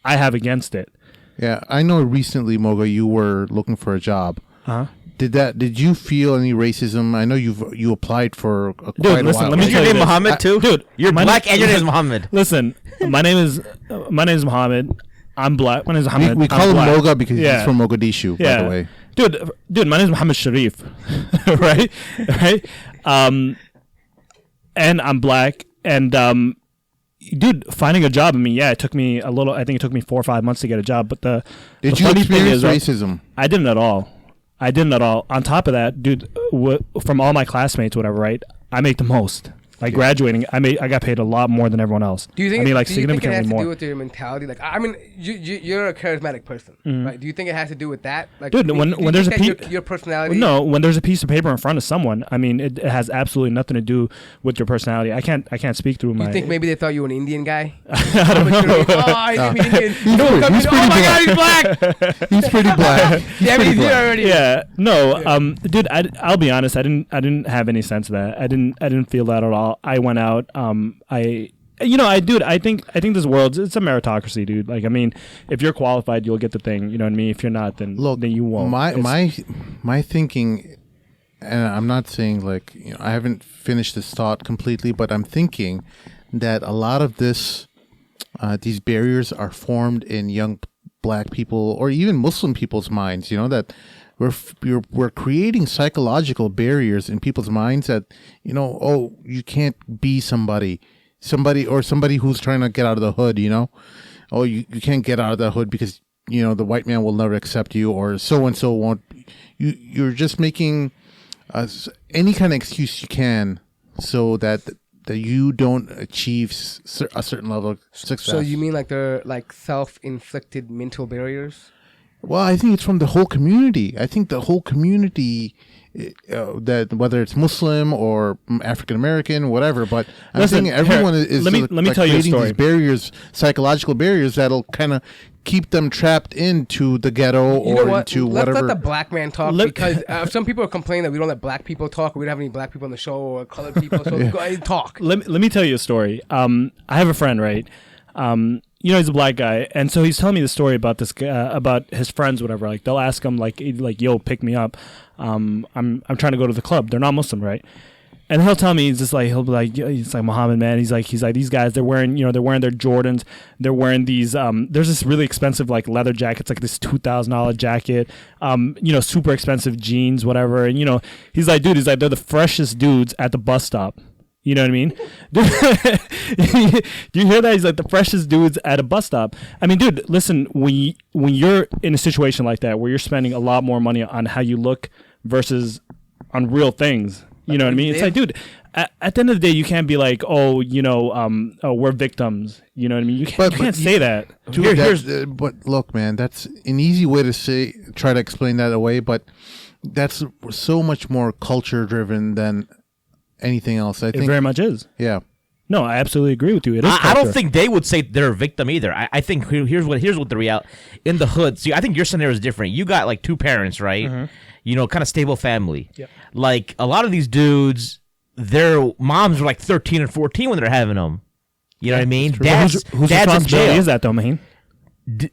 have against it. Yeah, I know recently, Moga, you were looking for a job. Uh-huh. Did you feel any racism? I know you applied for quite a while. Let me Is your name Muhammad too? Dude, you're black and your name is Muhammad. Listen, my name is Muhammad. I'm black. My name is Muhammad. We call him Moga because he's from Mogadishu, by the way. Dude, my name is Muhammad Sharif, right? And I'm black. And dude, finding a job. I mean, it took me a little. I think it took me 4 or 5 months to get a job. But did you experience racism? I didn't at all. On top of that, dude, from all my classmates, whatever, right? I make the most. Like graduating, I got paid a lot more than everyone else. Do you think? Significantly it has more. to do with your mentality? Like, I mean, you're a charismatic person, right? Do you think it has to do with that? Like, dude, when there's your personality. No, when there's a piece of paper in front of someone, I mean, it has absolutely nothing to do with your personality. I can't speak through my. You think maybe they thought you were an Indian guy? I don't know. He's Indian. He's Oh my God, he's black. He's pretty black. He's here already. Yeah, no, dude, I'll be honest. I didn't have any sense of that. I didn't feel that at all. I went out. I think this world, it's a meritocracy, dude. Like, I mean, if you're qualified, you'll get the thing. You know what I mean? If you're not, then you won't. My thinking, and I'm not saying like I haven't finished this thought completely, but I'm thinking that a lot of these barriers are formed in young black people or even Muslim people's minds. That. We're creating psychological barriers in people's minds that you can't be somebody who's trying to get out of the hood. You can't get out of the hood because the white man will never accept you, or so and so won't. You're just making any kind of excuse you can so that you don't achieve a certain level of success. So you mean like they're like self-inflicted mental barriers? Well, I think it's from the whole community. I think the whole community that whether it's Muslim or African American, whatever. But I'm Listen, saying everyone here, is let me tell you a creating story. these barriers, psychological barriers that'll kind of keep them trapped into the ghetto You know or what? into Let's whatever. let the black man talk Let- because some people are complaining that we don't let black people talk. Or we don't have any black people on the show or colored people. So go ahead and talk. Let me tell you a story. I have a friend, right? He's a black guy, and so he's telling me the story about this guy, about his friends, whatever. Like they'll ask him, like, yo, pick me up. I'm trying to go to the club. They're not Muslim, right? And he'll tell me, he'll be like, he's like, Muhammad, man. He's like, these guys, they're wearing their Jordans. They're wearing these, there's this really expensive, like, leather jackets, like this $2,000 jacket, super expensive jeans, whatever. And, he's like, dude, they're the freshest dudes at the bus stop. You know what I mean? Do you hear that? He's like the freshest dudes at a bus stop. I mean, dude, listen, when you're in a situation like that where you're spending a lot more money on how you look versus on real things, you know what I mean? It's like, dude, at the end of the day, you can't be like, we're victims. You know what I mean? You can't say that. Dude, but look, man, that's an easy way to try to explain that away, but that's so much more culture driven than anything else. I It think very much is. Yeah. No, I absolutely agree with you. It is. I don't culture. think they would say they're a victim either. I think here's what the reality in the hood. See, I think your scenario is different. You got like two parents, right? Mm-hmm. Kind of stable family. Yep. Like a lot of these dudes, their moms were like 13 and 14 when they're having them. You know what I mean? Whose Dad's in responsibility jail. is that, though, Mahin?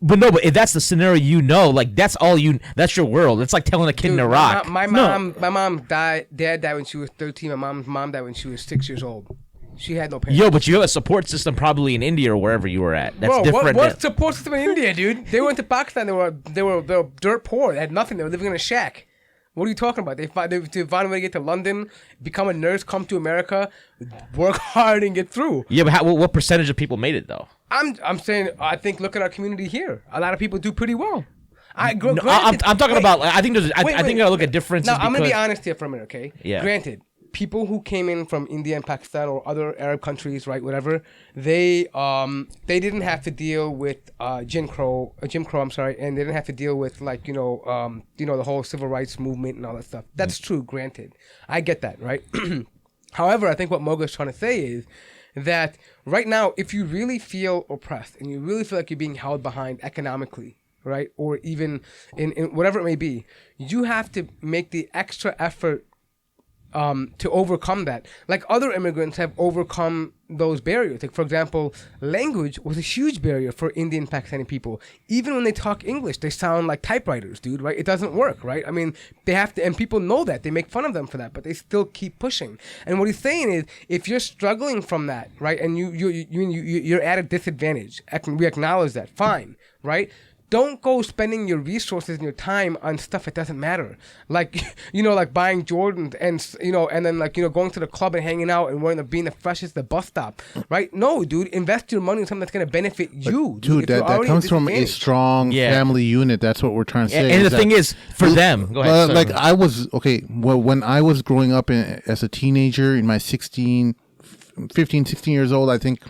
But if that's the scenario, like that's all that's your world. It's like telling a kid in Iraq. My mom died. Dad died when she was 13. My mom's mom died when she was 6 years old. She had no parents. Yo, but you have a support system probably in India or wherever you were at. That's Bro, different. what support system in India, dude? They went to Pakistan. They were dirt poor. They had nothing. They were living in a shack. What are you talking about? They find a way to get to London, become a nurse, come to America, work hard, and get through. Yeah, but what percentage of people made it though? I'm saying, I think, look at our community here. A lot of people do pretty well. I'm talking about. I think I think you gotta look at differences. Now, I'm gonna be honest here for a minute, okay? Yeah. Granted, people who came in from India and Pakistan or other Arab countries, right, whatever, they didn't have to deal with Jim Crow, and they didn't have to deal with the whole civil rights movement and all that stuff. That's true, granted. I get that, right? However, I think what Moga is trying to say is that right now, if you really feel oppressed and you really feel like you're being held behind economically, right, or even in whatever it may be, you have to make the extra effort to overcome that. Like other immigrants have overcome those barriers. Like, for example, language was a huge barrier for Indian Pakistani people. Even when they talk English, they sound like typewriters, dude, right? It doesn't work, right? I mean, they have to, and people know that. They make fun of them for that, but they still keep pushing. And what he's saying is, if you're struggling from that, right, and you're at a disadvantage, we acknowledge that, fine, right? Don't go spending your resources and your time on stuff that doesn't matter. Like, like buying Jordans and then going to the club and hanging out and being the freshest at the bus stop, right? No, dude, invest your money in something that's going to benefit you. Dude, that comes from a strong family unit. That's what we're trying to say. And the thing is, for them, go ahead. When I was growing up as a teenager in my 15, 16 years old, I think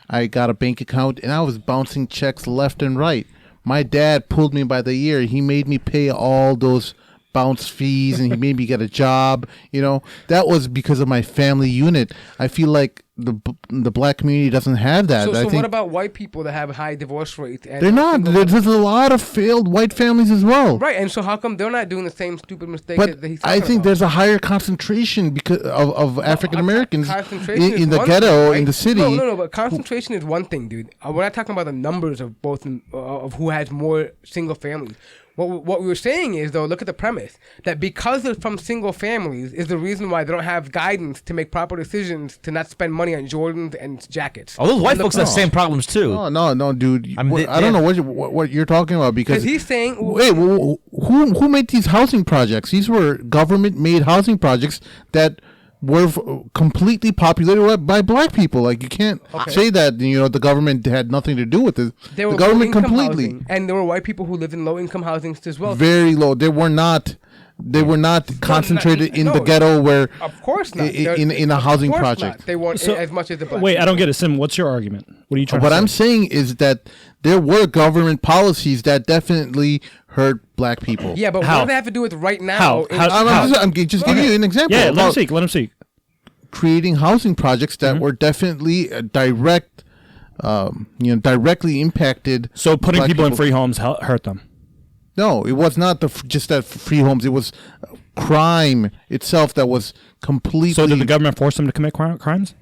I got a bank account and I was bouncing checks left and right. My dad pulled me by the ear. He made me pay all those bounce fees and he made me get a job. That was because of my family unit. I feel like the black community doesn't have that. So what about white people that have high divorce rates? And they're not. There's a lot of failed white families as well. Right, and so how come they're not doing the same stupid mistake that he's talking I think about? there's a higher concentration because of African Americans in the ghetto, thing, right? in the city. No, but concentration is one thing, dude. We're not talking about the numbers of both of who has more single families. What we were saying is, though, look at the premise, that because they're from single families is the reason why they don't have guidance to make proper decisions to not spend money on Jordans and jackets. Oh, those white folks have the same problems, too. No, dude. I don't know what you're talking about because he's saying... Wait, who made these housing projects? These were government-made housing projects that were completely populated by black people. Like, you can't say that the government had nothing to do with this. They were the government completely housing, and there were white people who lived in low-income housing as well. Very low. They were not concentrated in the ghetto where. Of course not. In a housing project. Not. They weren't as much as the black. Wait, people. I don't get it, Sim. What's your argument? What are you trying to say? What I'm saying is that there were government policies that definitely hurt black people. Yeah, but How? what does that have to do with right now? How? I'm just giving you an example. Yeah, let him about speak. Let him speak. creating housing projects that were definitely directly impacted. So putting black people in free homes hurt them. No, it was not just that free homes. It was crime itself that was completely. So did the government force them to commit crimes?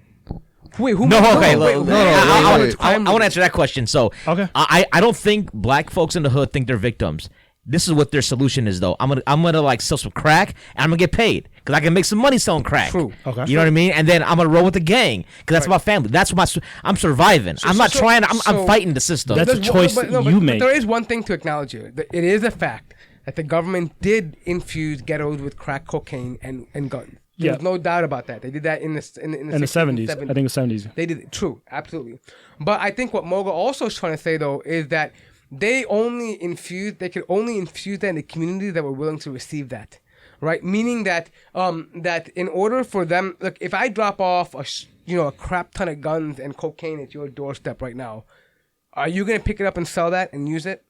Wait, who? No, okay. wait, look, no, I wait. want to answer that question. So, Okay. I don't think black folks in the hood think they're victims. This is what their solution is, though. I'm gonna like sell some crack, and I'm gonna get paid because I can make some money selling crack. True. Okay. You know what I mean? And then I'm gonna roll with the gang because that's my family. That's what I'm surviving. I'm not trying. I'm fighting the system. That's a There's choice but you make. There is one thing to acknowledge here. It is a fact that the government did infuse ghettos with crack cocaine and guns. There's no doubt about that. They did that in the 70s. I think the 70s. They did it. True, absolutely. But I think what Moga also is trying to say though is that they could only infuse that in the communities that were willing to receive that, right? Meaning that that in order for them, look, if I drop off a crap ton of guns and cocaine at your doorstep right now, are you gonna pick it up and sell that and use it?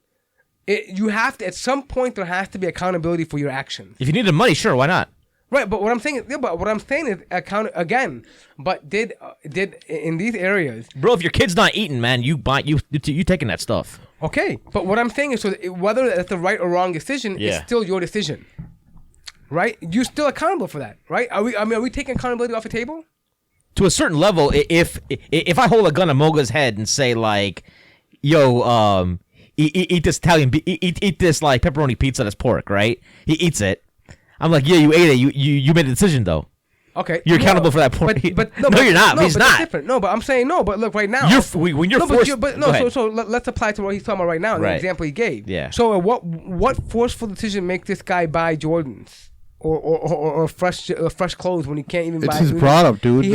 You have to. At some point, there has to be accountability for your actions. If you need the money, sure, why not? Right, but what I'm saying is account again. But did in these areas, Bro, if your kid's not eating, man, you taking that stuff. okay. But what I'm saying is, whether that's the right or wrong decision, Yeah. it's still your decision, right? You're still accountable for that, right? Are we taking accountability off the table? To a certain level, if I hold a gun to Moga's head and say like, "Yo, eat this eat this like pepperoni pizza that's pork," right? He eats it. I'm like, "Yeah, you ate it. You made a decision though. Okay, You're accountable for that pork." But no, you're not. No, He's but not. That's different. No, but I'm saying no. But look, right now, When you're no, forced. but Go ahead. so let's apply to what he's talking about right now. The Right. example he gave. Yeah. So what forceful decision make this guy buy Jordans or fresh clothes when he can't even buy? It's his product, dude. He's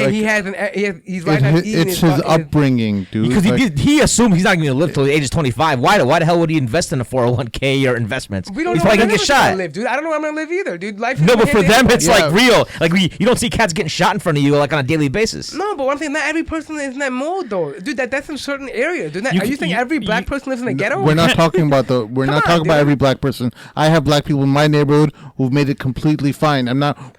right now eating It's his upbringing, dude. Because Like, he assumed he's not going to live till the age of 25. Why the hell would he invest in a 401k or investments? We don't He's know probably where going to get I'm shot. gonna live, dude. I don't know where I'm gonna live either, dude. Life. Is No, but for them, it's Yeah. like real. Like you don't see cats getting shot in front of you like on a daily basis. No, but one thing, not every person is in that mode, though, dude. That's in certain areas. Dude, are you saying every black person lives in a ghetto? we're not talking about Come on, about dude. every black person. I have black people in my neighborhood who've made it completely fine.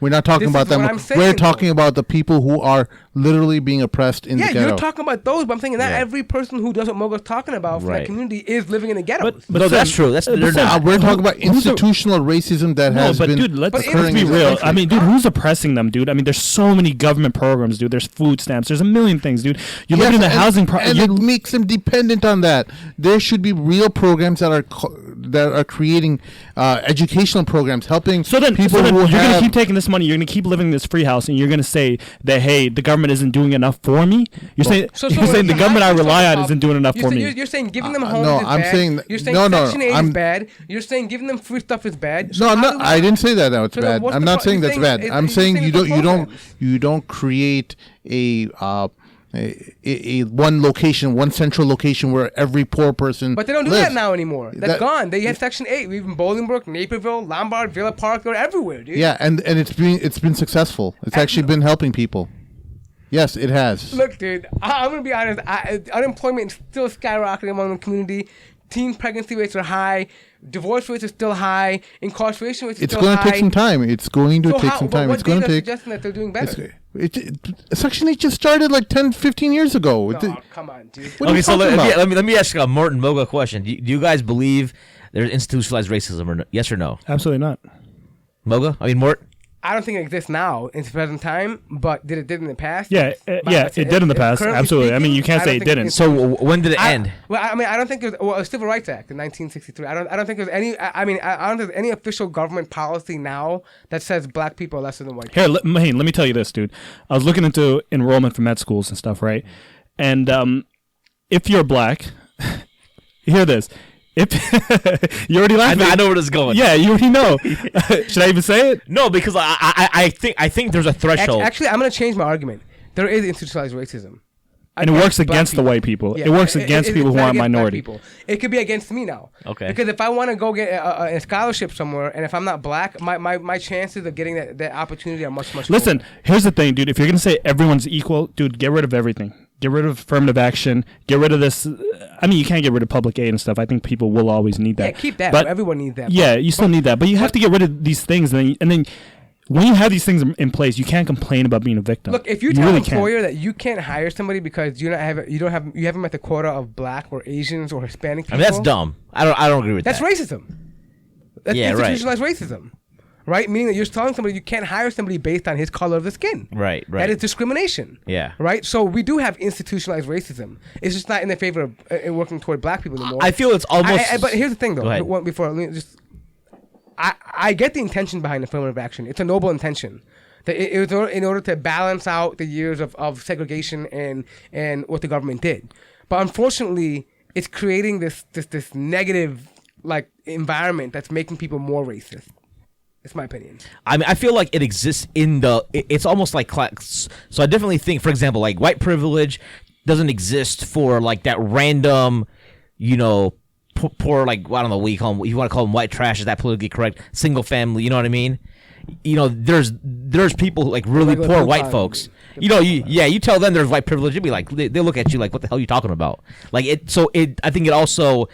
We're not talking This about is them. what I'm saying, We're though. talking about the people who are literally being oppressed in Yeah, the ghetto. you're talking about those, but I'm saying not Yeah. every person who does what Moga's talking about from Right. that community is living in the ghettos. But No, that's true. They're not. We're talking about who's the- institutional racism that No, has but been dude, let's occurring be in this real. country. I mean, dude, who's oppressing them, dude? I mean, there's so many government programs, dude. There's food stamps. There's a million things, dude. You're living in the housing. and it makes them dependent on that. There should be real programs that are creating educational programs, helping So then, people you're who going to have. keep taking this money. You're going to keep living in this free house, and you're going to say that, hey, the government isn't doing enough for me. You're saying the government I rely on isn't doing enough for me. You're saying giving them homes no, is I'm bad. saying- You're saying no, Section 8 I'm- is bad. You're saying giving them free stuff is bad. So No, I'm how not. do we- I didn't say that. No, it's So then bad. what's I'm the not pro- saying you're that's saying- bad. you're I'm saying saying you it's the don't programs. create a one location, one central location where every poor person. But they don't do lives. that now anymore. That's gone. They have Section 8. We even Bolingbrook, Naperville, Lombard, Villa Park. They're everywhere, dude. Yeah, and it's been successful. It's actually been helping people. Yes, it has. Look, dude, I'm going to be honest. Unemployment is still skyrocketing among the community. Teen pregnancy rates are high. Divorce rates are still high. Incarceration rates are It's still going high. to take some time. It's going to take some time. What It's going to data take. suggesting that they're doing better? Section 8 just started like 10, 15 years ago. No, come on, dude. What are you So talking about? let me ask a Mort and Moga question. Do you guys believe there's institutionalized racism or no? Yes or no? Absolutely not. Moga? I mean Mort? I don't think it exists now in the present time, but did it in the past? Yeah, But it did in the past. currently Absolutely. I mean, you can't I say don't it think didn't. it's- So when did it end? Well, I mean, I don't think there's a Civil Rights Act in 1963. I don't think there's any. I mean, I don't think there's any official government policy now that says black people are lesser than white people. Here, Mahin, let me tell you this, dude. I was looking into enrollment for med schools and stuff, right? And if you're black, hear this. If you already laughed. I know where this is going. Yeah, you already know. Should I even say it? No, because I think there's a threshold. Actually, I'm going to change my argument. There is institutionalized racism. And it works black against the people. white people. Yeah, It works against people it's who not aren't against black minority. people. It could be against me now. Okay. Because if I want to go get a scholarship somewhere, and if I'm not black, my chances of getting that opportunity are much Listen, lower. here's the thing, dude. If you're going to say everyone's equal, dude, get rid of everything. Get rid of affirmative action. Get rid of this. I mean, you can't get rid of public aid and stuff. I think people will always need that. Yeah, keep that. But Everyone needs that. yeah, you still need that. But you have to get rid of these things, and then when you have these things in place, you can't complain about being a victim. Look, if you tell an employer that you can't hire somebody because you haven't met the quota of black or Asians or Hispanic people, I mean, that's dumb. I don't agree with that's that. racism. That's institutionalized racism. Right? Meaning that you're telling somebody you can't hire somebody based on his color of the skin. Right. That is discrimination. Yeah. Right? So we do have institutionalized racism. It's just not in the favor of working toward black people anymore. I feel it's almost... But here's the thing, though. Go ahead. Before, let me just... I get the intention behind affirmative action. It's a noble intention. It was in order to balance out the years of segregation and what the government did. But unfortunately, it's creating this negative like environment that's making people more racist. It's my opinion. I mean, I feel like it exists in it's almost like class. So I definitely think, for example, like white privilege doesn't exist for like that random, poor, like, I don't know what you call them. You want to call them white trash? Is that politically correct? Single family, you know what I mean? There's people like really poor white folks. You tell them there's white privilege, you'd be like, they look at you like, what the hell are you talking about? Like I think it also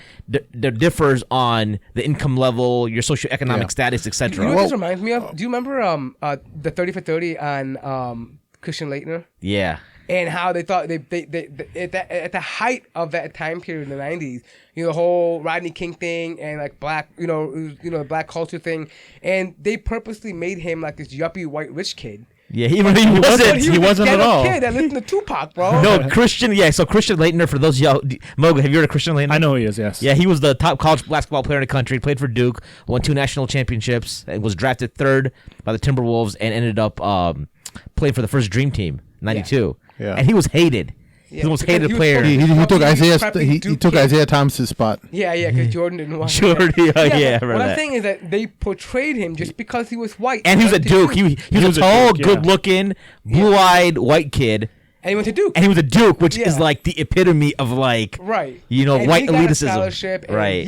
differs on the income level, your socioeconomic status, etc. You know what this reminds me of? Do you remember the 30 for 30 on Christian Laettner? Yeah. And how they thought they at the height of that time period in the 90s, the whole Rodney King thing and like black, the black culture thing, and they purposely made him like this yuppie white rich kid. Yeah, he wasn't. He wasn't at all. Kid that listened to Tupac, bro. No, Christian. Yeah, so Christian Laettner, for those of y'all, Moga, have you heard of Christian Laettner? I know he is. Yes. Yeah, he was the top college basketball player in the country. Played for Duke, won 2 national championships, and was drafted 3rd by the Timberwolves, and ended up playing for the first Dream Team, '92. Yeah. And he was hated. He's the most hated player. He took Isaiah Thomas's spot. Yeah, because Jordan didn't want Jordan, him. What I'm saying is that they portrayed him just because he was white. And he was at Duke. He was a tall, good-looking, blue-eyed white kid. And he went to Duke. And he was at Duke, which is like the epitome of like, right. White elitism. Scholarship, right.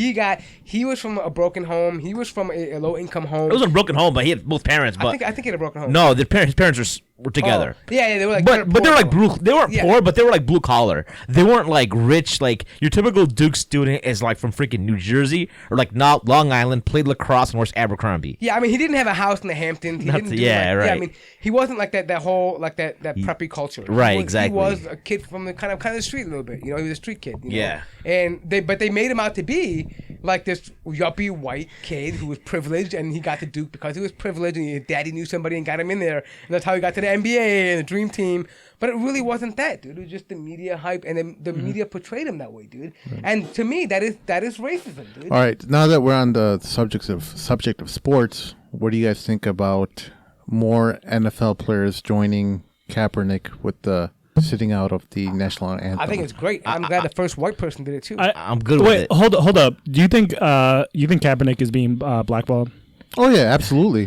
He was from a broken home. He was from a low-income home. It wasn't a broken home, but he had both parents. But I think he had a broken home. No, his parents were together. Oh. Yeah, they were like, but they were like blue. They weren't poor, but they were like blue collar. They weren't like rich. Like your typical Duke student is like from freaking New Jersey or like not Long Island, played lacrosse and works Abercrombie. Yeah, I mean he didn't have a house in the Hamptons. He didn't do right. Yeah, I mean he wasn't like that whole like that preppy culture. Right, exactly. He was a kid from the kind of the street a little bit. He was a street kid. Yeah. And they made him out to be like this yuppie white kid who was privileged, and he got to Duke because he was privileged, and his daddy knew somebody and got him in there, and that's how he got to the NBA and the Dream Team. But it really wasn't that, dude. It was just the media hype, and then the media portrayed him that way, dude. And to me, that is racism, dude. All right, now that we're on the subject of sports, what do you guys think about more NFL players joining Kaepernick with the sitting out of the national anthem? I think it's great. I'm glad the first white person did it too. I'm good with it. Hold up. Do you think Kaepernick is being blackballed? Oh yeah, absolutely.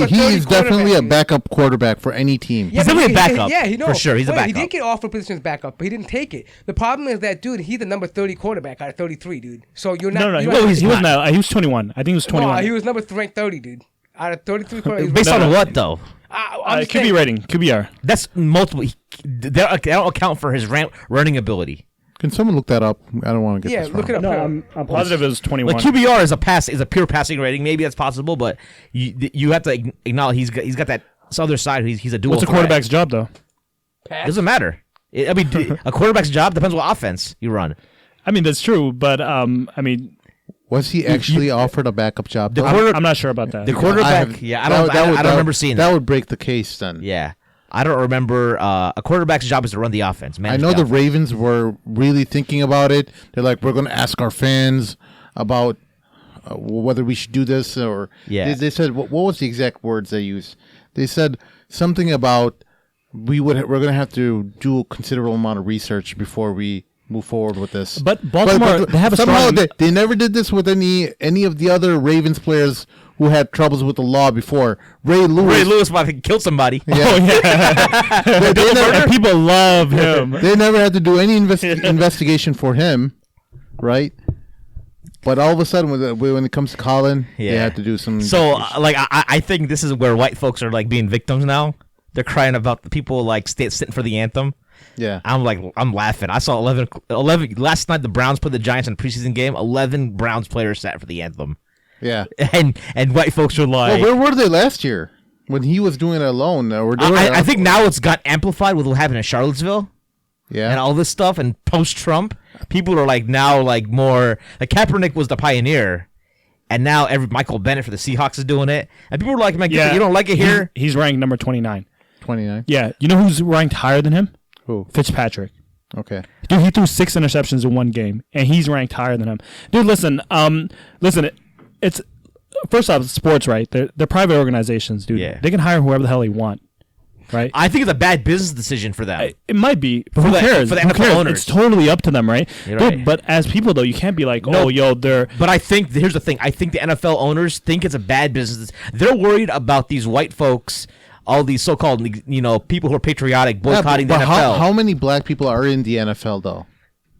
He's definitely a backup quarterback for any team. He's definitely a backup. For sure. He's a backup. He did get offered positions backup, but he didn't take it. The problem is that, dude, he's the number 30 quarterback out of 33, dude. So you're not. No, he wasn't. He was 21. I think he was 21. No, he was ranked 30, dude. Out of 33 quarterbacks. Based on what though? QB rating, QBR. That's multiple. They don't account for his running ability. Can someone look that up? I don't want to get this wrong. Look it up. No, I'm positive it was 21. Like QBR is a pure passing rating. Maybe that's possible, but you have to acknowledge he's got that other side. He's a dual. What's a quarterback's job though? Doesn't matter. A quarterback's job depends what offense you run. I mean that's true, but I mean. Was he actually offered a backup job? I'm not sure about that. The quarterback, I don't remember seeing that. That would break the case then. Yeah. I don't remember. A quarterback's job is to run the offense. I know the Ravens were really thinking about it. They're like, we're going to ask our fans about whether we should do this. Or they said, what was the exact words they used? They said something about we're going to have to do a considerable amount of research before we move forward with this. But Baltimore, they have a somehow strong... they never did this with any of the other Ravens players who had troubles with the law before. Ray Lewis about to kill somebody. Yeah. Oh yeah, and people love him. They never had to do any investigation for him, right? But all of a sudden, when it comes to Colin, they had to do some. So, I think this is where white folks are like being victims now. they're crying about the people like sitting for the anthem. Yeah. I'm laughing. I saw 11 last night. The Browns played the Giants in a preseason game. 11 Browns players sat for the anthem. Yeah. And white folks were like, well, where were they last year when he was doing it alone? I think now it's got amplified with what happened in Charlottesville. Yeah. And all this stuff, and post-Trump, people are like now like more like Kaepernick was the pioneer, and now Michael Bennett for the Seahawks is doing it, and people are like, man, you don't like it here? He's ranked number 29. 29. Yeah, you know who's ranked higher than him? Who? Fitzpatrick. Okay. Dude, he threw 6 interceptions in one game, and he's ranked higher than him. Dude, listen, it's first off, sports, right? They're private organizations, dude. Yeah. They can hire whoever the hell they want. Right, I think it's a bad business decision for them. It might be, but who cares? For the Who NFL cares? owners. It's totally up to them, right? You're Dude, right. but as people, though, you can't be like, they're... But I think, here's the thing. I think the NFL owners think it's a bad business. They're worried about these white folks, all these so-called, people who are patriotic, boycotting the NFL. How many black people are in the NFL, though?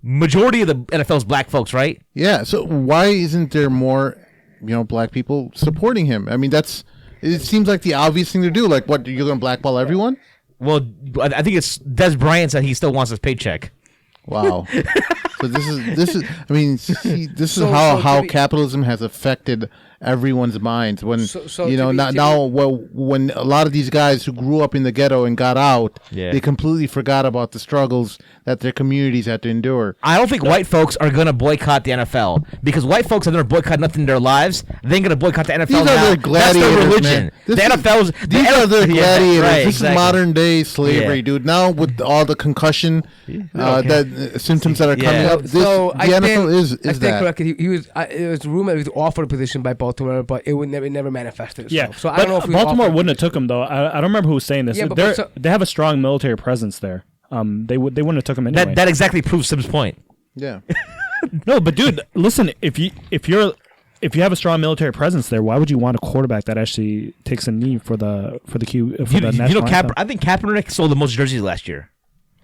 Majority of the NFL's black folks, right? Yeah, so why isn't there more, black people supporting him? I mean, it seems like the obvious thing to do. Like, what, you're going to blackball everyone? Well, I think it's Des Bryant said he still wants his paycheck. Wow. So this is. I mean, this is how capitalism has affected everyone's minds. When when a lot of these guys who grew up in the ghetto and got out, they completely forgot about the struggles that their communities had to endure. I don't think white folks are gonna boycott the NFL because white folks have never boycotted nothing in their lives. They ain't gonna boycott the NFL These now. are their gladiators, That's their religion. man. The NFL's These are their gladiators. Right, this is modern day slavery, Yeah. dude. Now with all the concussion symptoms that are coming Yeah. up, the NFL is I stand that. corrected. He was. It was rumored he was offered a position by Baltimore, but it never manifested itself. Yeah, So I but don't know if he was Baltimore offered. wouldn't have took him, though. I don't remember who was saying this. Yeah, but They have a strong military presence there. They wouldn't have took him anyway. That exactly proves Sim's point. Yeah. No, but dude, listen. If you have a strong military presence there, why would you want a quarterback that actually takes a knee for the national anthem? I think Kaepernick sold the most jerseys last year.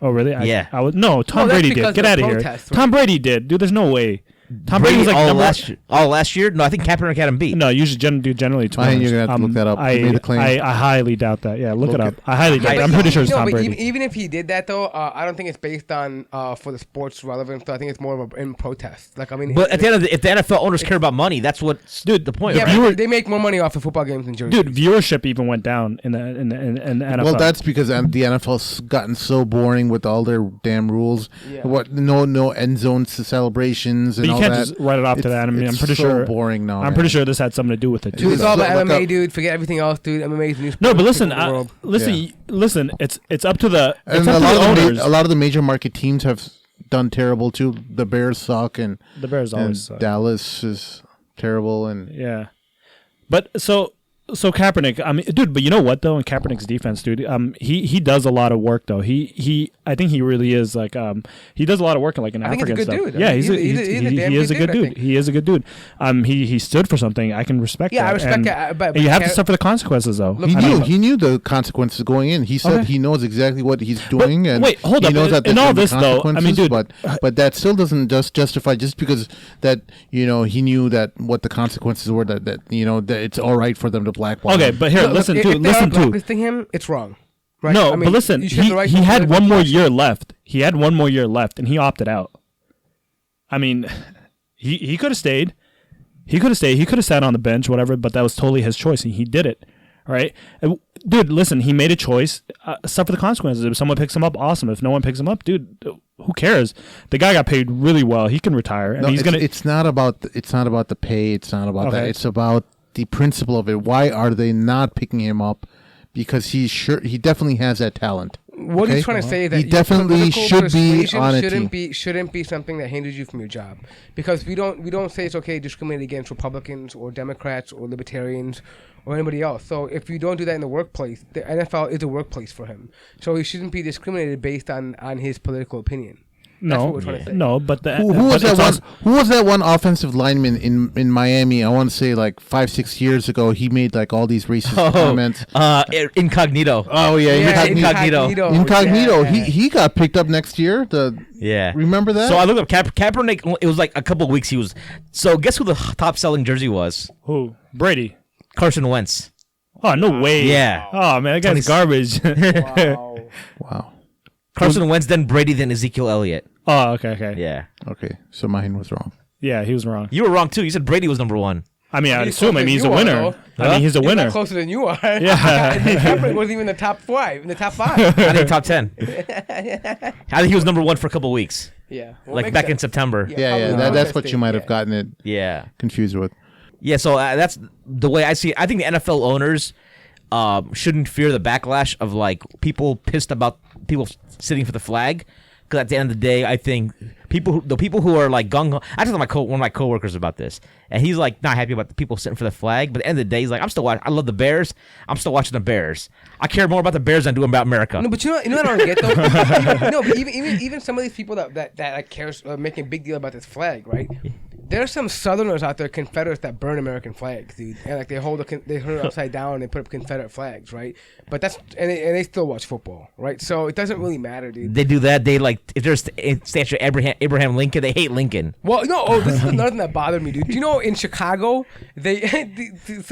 Oh, really? Yeah. Tom that's Brady did. because Get of out of here. protests, right? Tom Brady did. Dude, there's no way. Tom Brady was like all number last year. No, I think Kaepernick had him beat. No, usually generally. To Mahin, you're gonna have to look that up. I, He made a claim. I highly doubt that. Yeah, look it up. I highly doubt. But it. I'm pretty sure it's Tom but Brady. even if he did that though, I don't think it's based on for the sports relevance. So I think it's more of in protest. Like I mean, But at the end of if the NFL owners care about money, that's what the point. yeah, right? but they make more money off of football games than jerseys. Dude, viewership even went down in the NFL. Well, that's because the NFL's gotten so boring with all their damn rules. Yeah. What no end zones celebrations and But you all can't that. just write it off to that. I mean, I'm it's pretty so sure boring now. I'm pretty sure this had something to do with it. Dude, it's Too. all about Look MMA, up- dude. Forget everything else, dude. MMA is the new sport. No, but listen, in the world. listen. It's up to the And it's up to the owners. a lot of the major market teams have done terrible too. The Bears suck, and The Bears and always suck. Dallas is terrible, and Yeah, but so Kaepernick, I mean, dude, but you know what though? In Kaepernick's defense, dude, he does a lot of work though. I think he really is like he does a lot of work in like an I think he's a African good stuff. dude. Yeah, I mean, he is a good dude. He is a good dude. He stood for something. I can respect. Yeah, that. I respect and, that, but and you have to Ka- suffer the consequences though. Look, he knew the consequences going in. He said Okay. he knows exactly what he's doing, and wait, hold he up. knows that In there's all gonna be this, though, I mean, consequences, dude, but that still doesn't just justify just because that he knew that what the consequences were that that it's all right for them to blackball. Okay, him. but here, listen if to they are listen to. blacklisting him, it's wrong. Right? No, I mean, but listen, you should have the right he to had political one more expression. year left. He had one more year left, and he opted out. I mean, he could have stayed. He could have stayed. He could have sat on the bench, whatever. But that was totally his choice, and he did it. All right, dude. Listen, he made a choice. Suffer the consequences. If someone picks him up, awesome. If no one picks him up, dude, who cares? The guy got paid really well. He can retire, and No, he's gonna. It's not about the pay. It's not about that. Okay. It's about the principle of it. Why are they not picking him up? Because he definitely has that talent. What okay? he's trying to say is that He your definitely political should be persuasion on a team. shouldn't be something that hinders you from your job, because we don't say it's okay to discriminate against Republicans or Democrats or Libertarians or anybody else. So if you don't do that in the workplace, the NFL is a workplace for him. So he shouldn't be discriminated based on his political opinion. That's what we're trying to say. No, but Who was that one? Who was that one offensive lineman in Miami? I want to say like 5-6 years ago. He made like all these racist comments. Incognito. Oh yeah, Incognito. Incognito. Yeah. He got picked up next year. Yeah. Remember that? So I looked up Kaepernick. It was like a couple of weeks. So guess who the top selling jersey was? who Brady. Carson Wentz. Oh, no way. Yeah. Oh, man, that guy's garbage. Wow. Wow. Carson Wentz, then Brady, then Ezekiel Elliott. Oh, okay. Yeah. Okay, so Mahin was wrong. Yeah, he was wrong. You were wrong, too. You said Brady was number one. I mean, I'd He's assume. I mean, he's a closer than winner. you are, I mean, he's a He's winner. not closer than you are. Yeah. Kaepernick wasn't even in the top 5. In the top 5. I think top 10. I think he was number one for a couple weeks. Yeah. Like back in September. Yeah, probably that's what you protesting, might have yeah. gotten it Yeah. confused with. Yeah, so that's the way I see it. I think the NFL owners shouldn't fear the backlash of like people pissed about people sitting for the flag. Because at the end of the day, I think the people who are like gung ho. I just told one of my coworkers about this, and he's like not happy about the people sitting for the flag. But at the end of the day, he's like, I'm still watching. I love the Bears. I'm still watching the Bears. I care more about the Bears than I do about America. No, but you know what I don't get though. No, but even some of these people that like cares making a big deal about this flag, right? There's some Southerners out there, Confederates, that burn American flags, dude, and like they hold it upside down and they put up Confederate flags, right? But and they still watch football, right? So it doesn't really matter, dude. They do that. They like if there's a statue of Abraham Lincoln, they hate Lincoln. Well, no. This is another thing that bothered me, dude. You know, in Chicago,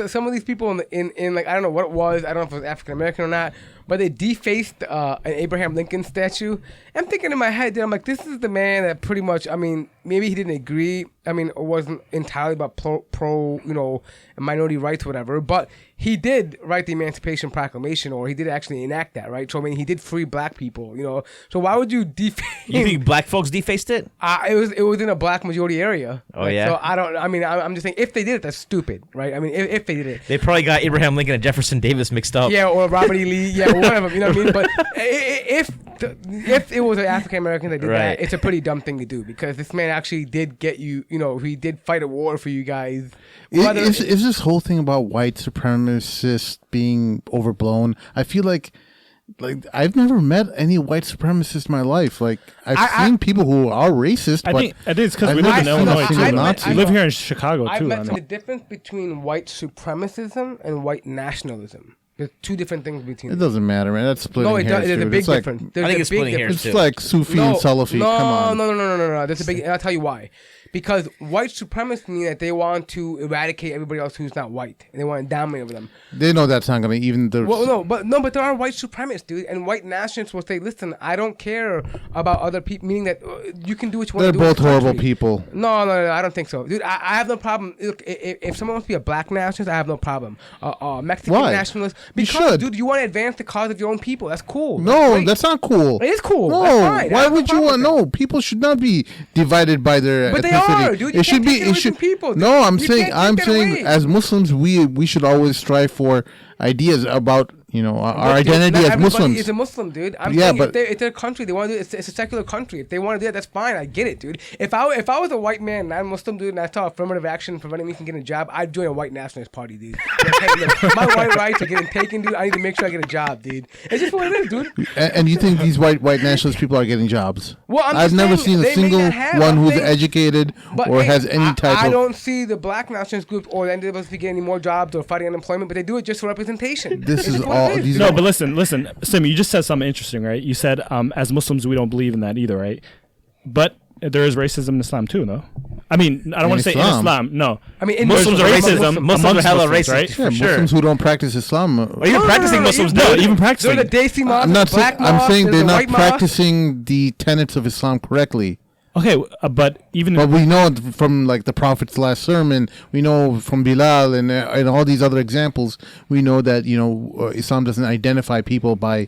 some of these people in like I don't know what it was. I don't know if it was African American or not, but they defaced an Abraham Lincoln statue. I'm thinking in my head, dude, I'm like, this is the man that pretty much. I mean, maybe he didn't agree. I mean, it wasn't entirely about pro minority rights, or whatever. But he did write the Emancipation Proclamation, or he did actually enact that, right? So I mean, he did free black people, So why would you deface? You think black folks defaced it? It was in a black majority area. Oh, yeah? So I don't. I mean, I'm just saying, if they did it, that's stupid, right? I mean, if they did it. They probably got Abraham Lincoln and Jefferson Davis mixed up. Yeah, or Robert E. Lee. Yeah, one of them. You know what I mean? But if it was an African American that did Right. that, it's a pretty dumb thing to do, because this man actually did get you. He did fight a war for you guys. Is this whole thing about white supremacists being overblown? I feel like I've never met any white supremacists in my life. Like I've seen people who are racist. I but think it's because I've we live never in seen a Illinois single too. Nazi. We live here in Chicago I've too. met the difference between white supremacism and white nationalism. There's two different things between It them. doesn't matter, man. That's splitting No, it hairs. does. There's a dude. big It's like, difference. There's I think a it's big splitting hairs, difference. It's like Sufi and Salafi. Come on. No. There's a big, and I'll tell you why. Because white supremacists mean that they want to eradicate everybody else who's not white, and they want to dominate over them. They know that's not going to even. Well, but there are white supremacists, dude, and white nationalists will say, "Listen, I don't care about other people," meaning that you can do what you want They're to do. both in this horrible country. people. No, I don't think so, dude. I have no problem. Look, if someone wants to be a black nationalist, I have no problem. Mexican Why? nationalist, You because should. dude, you want to advance the cause of your own people. That's cool. No, great. that's not cool. It is cool. No, That's fine. I why have no would you problem want? with that. No, people should not be divided by their But they ethnicity. are, dude. You It should can't take be. it away from people, dude. No, I'm You saying. can't I'm take that saying. away. As Muslims, we should always strive for ideas about our Look, dude, identity not as everybody Muslims. is a Muslim, dude. I'm Yeah, saying but- if they're a country, they want to do it. It's a secular country. If they want to do it, that's fine. I get it, dude. If I was a white man and I'm Muslim, dude, and I saw affirmative action preventing me from getting a job, I'd join a white nationalist party, dude. Like, hey, look, my white rights are getting taken, dude. I need to make sure I get a job, dude. It's just what it is, dude. And you think these white nationalist people are getting jobs? Well, I'm I've just never saying seen a they may single not have, one I'm who's saying- educated But or hey, has any type I of. don't see the black nationalist group or the NWSP getting any more jobs or fighting unemployment, but they do it just for representation. This It's is just what all- it is, these dude. are- No, but listen, Sim, you just said something interesting, right? You said, as Muslims, we don't believe in that either, right? But there is racism in Islam too, no? I mean, I don't want to say in Islam? Islam, no. I mean, in Muslims are Muslims- racism. Muslims are amongst hella Muslims, racist. right? Yeah, for sure. Muslims who don't practice Islam. Or even practicing Muslims do. No, even practicing. There's the Desi mosque, I'm not the black saying. I'm mosque, saying there's they're the not white mosque. practicing the tenets of Islam correctly. Okay, but even But we know from like the Prophet's last sermon, we know from Bilal and all these other examples, we know that Islam doesn't identify people by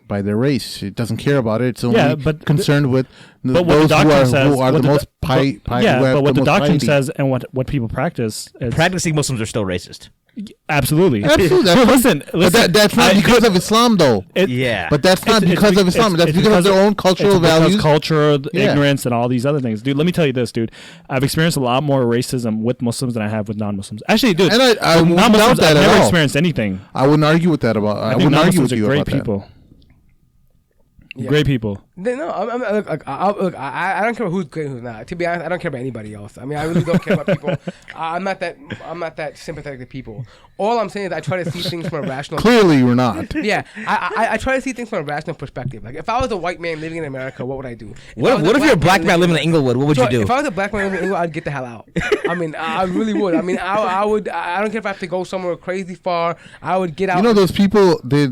their race. It doesn't care about it. It's only concerned with but what those the who doctrine are, says, who are what the the most but what the most doctrine piety. says and what people practice is Practicing Muslims are still racist. absolutely. Absolutely. No, That's listen, But that's not because of Islam, though. Yeah. But that's not It's because of Islam. That's because of their own cultural values. culture, Yeah. ignorance, and all these other things. Dude, let me tell you this, dude. I've experienced a lot more racism with Muslims than I have with non-Muslims. Actually, dude, And I with wouldn't doubt non-Muslims, that I've at never all. experienced anything. I wouldn't argue with that. I I think wouldn't argue with non-Muslims are you great about that. people. Yeah. Great people. No, I don't care who's great and who's not. To be honest, I don't care about anybody else. I mean, I really don't care about people. I'm not that sympathetic to people. All I'm saying is I try to see things from a rational. Clearly, you're not. Yeah, I try to see things from a rational perspective. Like if I was a white man living in America, what would I do? What if you're a black man living in Inglewood? What would you do? If I was a black man living in Inglewood, I'd get the hell out. I mean, I really would. I mean, I would. I don't care if I have to go somewhere crazy far. I would get out. You know those people, they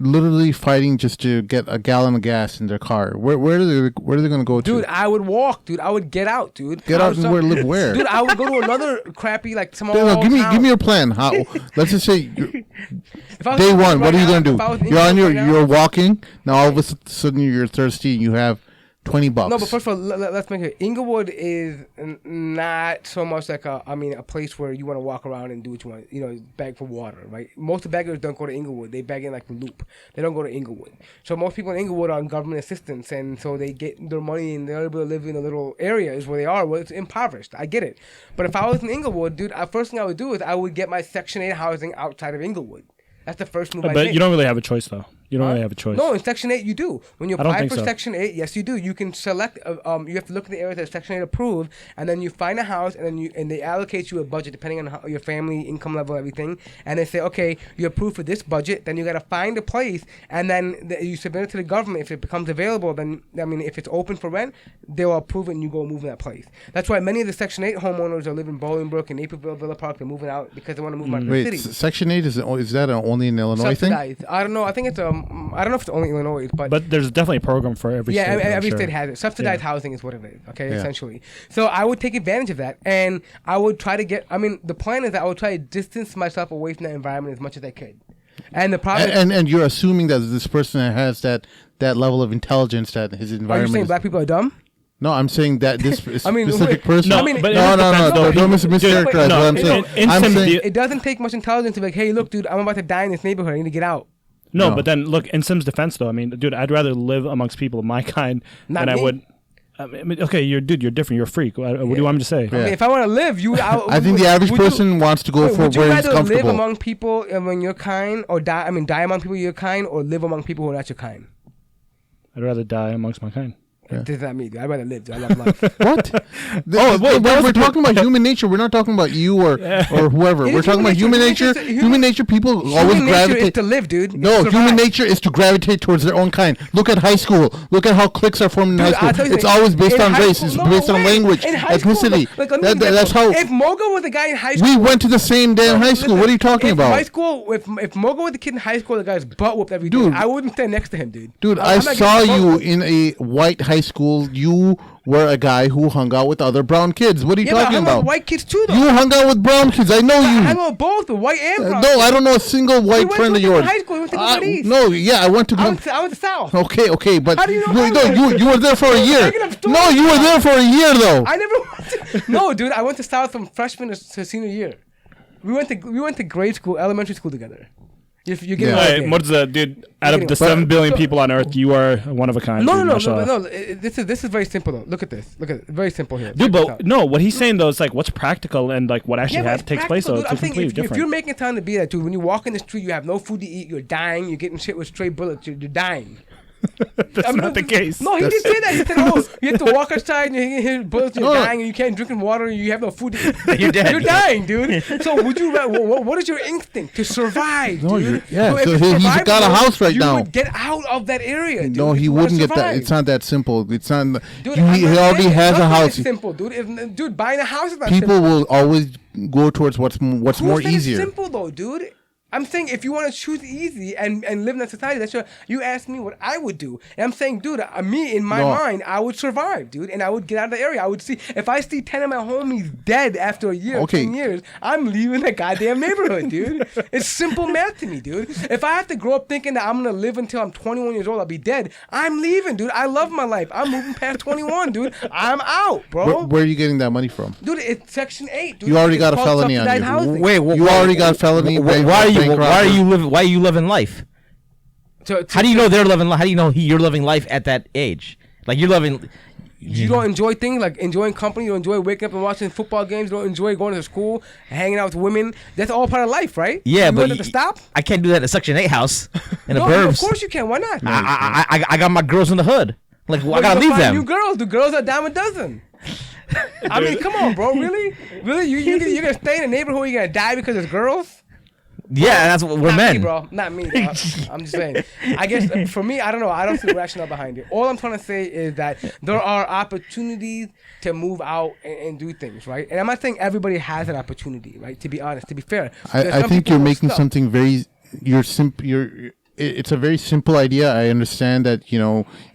literally fighting just to get a gallon of gas in their car. Where are they going to go to? Dude, I would walk, dude. I would get out, dude. Get out and live where? Dude, I would go to another crappy like small No, give town. me your plan. How? Let's just say day Day one. What are you going to do? You're walking. Now all of a sudden you're thirsty and you have $20. No, but first of all, let's make it. Inglewood is not so much like a place where you want to walk around and do what you want. You know, beg for water, right? Most of the beggars don't go to Inglewood. They beg in like the Loop. They don't go to Inglewood. So most people in Inglewood are on government assistance, and so they get their money and they're able to live in a little areas where they are. Well, it's impoverished. I get it. But if I was in Inglewood, dude, the first thing I would do is I would get my Section 8 housing outside of Inglewood. That's the first move I But make. you don't really have a choice, though. You don't really have a choice. No, in Section 8 you do. When you I don't apply think for so. Section 8, yes you do. You can select. You have to look at the areas that are Section 8 approved, and then you find a house, and then they allocate you a budget depending on your family income level, everything. And they say, okay, you're approved for this budget. Then you got to find a place, and then you submit it to the government. If it becomes available, then if it's open for rent, they'll approve it, and you go move in that place. That's why many of the Section 8 homeowners are living in Bolingbrook and Naperville, Villa Park. They're moving out because they want to move out of the city. Section 8 is that only in Illinois thing? Subsidized. I don't know. I think it's I don't know if it's only Illinois, but there's definitely a program for every state. every I'm state sure. has it. Subsidized housing is what it is. Okay, Yeah. essentially. So I would take advantage of that, and I would try to get. I mean, the plan is that I would try to distance myself away from that environment as much as I could. And the problem. And you're assuming that this person has that level of intelligence that his Are you environment. saying black people are dumb? No, I'm saying that this specific wait, person. No, No, but no, it don't depends, mischaracterize no, what I'm it- saying. in I'm some saying deal- It doesn't take much intelligence to be like, hey, look, dude, I'm about to die in this neighborhood. I need to get out. No, No. but then look, in Sim's defense, though, I mean, dude, I'd rather live amongst people of my kind Not than me. I would. I mean, okay, you're different. You're a freak. What do you want me to say? I mean, if I want to live, I think the average person wants to go for would you where he's rather live comfortable. among people among your kind, or die? I mean, die among people your kind, or live among people who are not your kind? I'd rather die amongst my kind. Yeah. This is not me, dude. I'd rather live, dude. I love life. What? wait, we're talking about human nature. We're not talking about you or whoever. It We're is talking about human nature. Human nature. People always Human nature is gravitate. to live, dude. No, Survive. human nature is to gravitate towards their own kind. Look at high school. Look at how cliques are formed in Dude, high I'll tell school. you It's something. always based In on high race. school- It's no based on way. language, In high school, ethnicity. like, let me give you an That's how example. If Moga was a guy in high school, we went to the same day in high school. What are you talking if about? High school, if Moga was the kid in high school, the guy's butt whooped every day. Dude. I wouldn't stand next to him, dude. Dude, I'm I not saw getting you butt in a white high school. You were a guy who hung out with other brown kids. What are you Yeah, but I talking hung out about? with white kids too, though. You hung out with brown kids. I know I you. hung out with both, the white and brown. No, I don't know a single white went friend to of yours. high school. We went to Glen East. No, yeah, I went to. I went to South. Okay, but How do you know no, that? you were there for a year. making up stories No, you were now. there for a year though. I never went to, no, dude. I went to South from freshman to senior year. We went to grade school, elementary school together. You're getting Yeah. what I'm Hey, saying. Mortza, dude, out of the But- 7 billion so- people on Earth, you are one of a kind. No, dude, no, mashallah. no. This is very simple though. Look at this. Look at it. Very simple here. Dude, Check this but out. no, what he's saying though is like what's practical and like what actually but it's takes place. practical, Though dude. it's I'm saying completely if different. you're making time to be that dude, when you walk in the street, you have no food to eat, you're dying, you're getting shit with stray bullets, you're dying. That's not the case. No, he didn't say that. He said, "Oh, you have to walk outside and you hit bullets, and you're No. dying, and you can't drink water, and you have no food to eat. You're dead. You're dying, dude. So would you? What is your instinct to survive, No, dude? yeah, if so it's he's survival got a mode, house right you now. would get out of that area, dude. No, if he you wanna wouldn't get that. survive. It's not that simple. It's not. Dude, he I'm not already saying has a nothing house. is simple, dude. Dude, buying a house is not People simple. will always go towards what's more Who said easier. It's simple though, dude. I'm saying if you want to choose easy and live in that society, that's your. You asked me what I would do, and I'm saying, dude, me in my mind, I would survive, dude, and I would get out of the area. I would see if I see 10 of my homies dead after a year, Okay. 10 years, I'm leaving that goddamn neighborhood, dude. It's simple math to me, dude. If I have to grow up thinking that I'm gonna live until I'm 21 years old, I'll be dead. I'm leaving, dude. I love my life. I'm moving past 21, dude. I'm out, bro. Where are you getting that money from? Dude, it's Section 8, dude. You already It's got a called felony on subsidized you. housing. Wait, You already got felony. Why are you living life? So, How do you know they're living? How do you know you're living life at that age? Like you're living. You don't enjoy things like enjoying company. You don't enjoy waking up and watching football games. You don't enjoy going to school, hanging out with women. That's all part of life, right? Yeah, you but want it to stop? I can't do that in a Section 8 house in the No, burbs. of course you can. Why not? I got my girls in the hood. Like, I gotta leave them. New girls. The girls are a dime a dozen. I mean, come on, bro. Really? You're gonna stay in a neighborhood? You're gonna die because there's girls? Yeah, that's what we're Not men. me, bro. Not me. Dog. I'm just saying. I guess for me, I don't know. I don't see the rationale behind it. All I'm trying to say is that there are opportunities to move out and do things, right? And I'm not saying everybody has an opportunity, right? To be honest, to be fair. I think you're making something very. It's a very simple idea. I understand that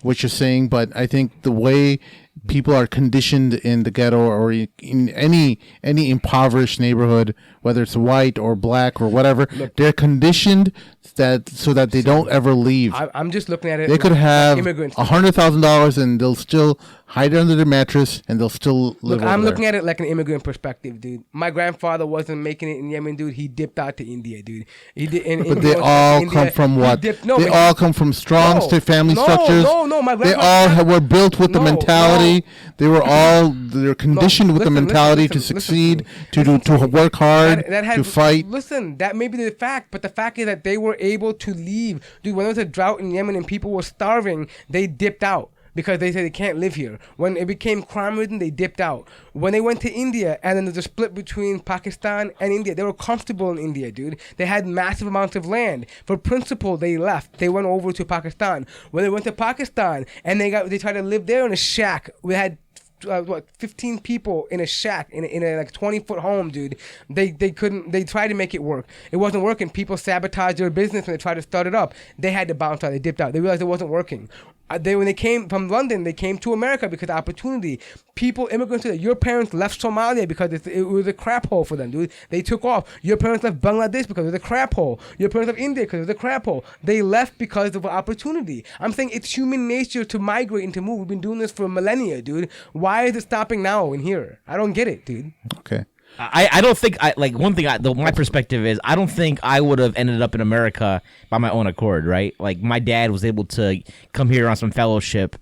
what you're saying, but I think the way people are conditioned in the ghetto or in any impoverished neighborhood, whether it's white or black or whatever, they're conditioned so that they don't ever leave. I'm just looking at it. They could have immigrants. $100,000 and they'll still hide it under their mattress and they'll still live over I'm there. looking at it like an immigrant perspective, dude. My grandfather wasn't making it in Yemen, dude. He dipped out to India, dude. He did. But they all come from what? They all come from strong family structures. No, my They grandfather. all were built with the mentality. They're conditioned with the mentality to succeed, to work hard, to fight. Listen, that may be the fact, but the fact is that they were able to leave. Dude, when there was a drought in Yemen and people were starving, they dipped out. Because they said they can't live here. When it became crime-ridden, they dipped out. When they went to India, and then there's a split between Pakistan and India, they were comfortable in India, dude. They had massive amounts of land. For principle, they left. They went over to Pakistan. When they went to Pakistan, and they tried to live there in a shack. We had 15 people in a shack in a like 20-foot home, dude. They couldn't. They tried to make it work. It wasn't working. People sabotaged their business when they tried to start it up. They had to bounce out. They dipped out. They realized it wasn't working. When they came from London, they came to America because of opportunity. Immigrants, your parents left Somalia because it was a crap hole for them, dude. They took off. Your parents left Bangladesh because it was a crap hole. Your parents left India because it was a crap hole. They left because of opportunity. I'm saying it's human nature to migrate and to move. We've been doing this for millennia, dude. Why is it stopping now in here? I don't get it, dude. Okay. I don't think my perspective is I don't think I would have ended up in America by my own accord, right? Like my dad was able to come here on some fellowship,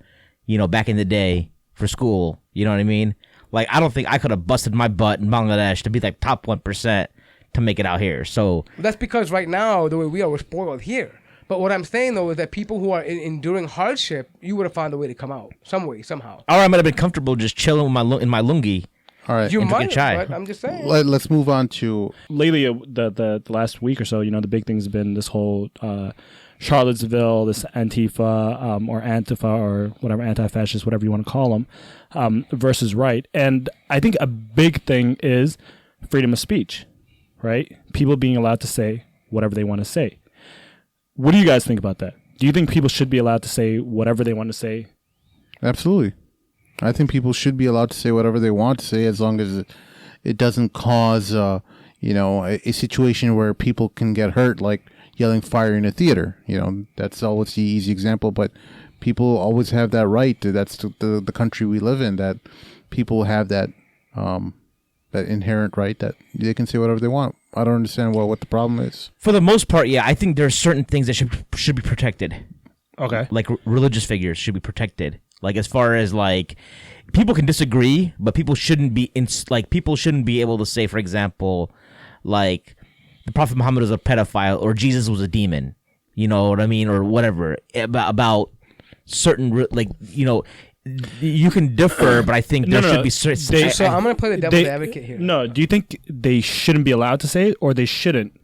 back in the day for school. You know what I mean? Like I don't think I could have busted my butt in Bangladesh to be like top 1% to make it out here. So that's because right now the way we're spoiled here. But what I'm saying though is that people who are enduring hardship, you would have found a way to come out some way somehow. Or I might have been comfortable just chilling in my lungi. All right. You might, but I'm just saying. Let's move on to lately the last week or so. The big thing's been this whole Charlottesville, this Antifa or Antifa or whatever, anti-fascist, whatever you want to call them, versus right. And I think a big thing is freedom of speech, right? People being allowed to say whatever they want to say. What do you guys think about that? Do you think people should be allowed to say whatever they want to say? Absolutely. I think people should be allowed to say whatever they want to say as long as it doesn't cause, a situation where people can get hurt, like yelling fire in a theater. That's always the easy example, but people always have that right. That's the country we live in, that people have that inherent right that they can say whatever they want. I don't understand what the problem is. For the most part, yeah, I think there are certain things that should be protected. Okay. Like religious figures should be protected. Like as far as like people can disagree, but people shouldn't be people shouldn't be able to say, for example, like the Prophet Muhammad was a pedophile or Jesus was a demon. You know what I mean, or whatever about certain you can differ, but I think there should be certain. So I'm gonna play the devil's advocate here. No, do you think they shouldn't be allowed to say it, or they shouldn't?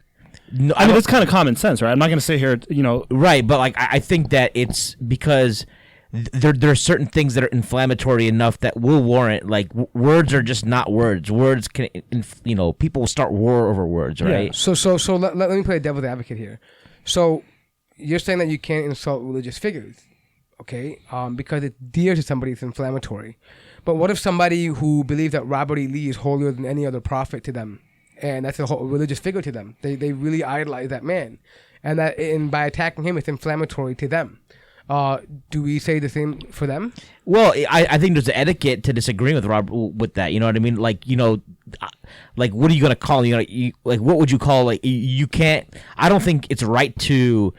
No, I mean that's kind of common sense, right? I'm not gonna say here, right, but like I think that it's because. There are certain things that are inflammatory enough that will warrant, like words are just not words. Words can, people will start war over words, right? Yeah. So let me play devil's advocate here. So you're saying that you can't insult religious figures, okay? Because it's dear to somebody, it's inflammatory. But what if somebody who believes that Robert E. Lee is holier than any other prophet to them, and that's a whole religious figure to them? They really idolize that man, and by attacking him, it's inflammatory to them. Do we say the same for them? Well, I think there's an etiquette to disagreeing with Rob with that. You know what I mean? Like, like what are you gonna call? Like what would you call? Like you can't. I don't think it's right to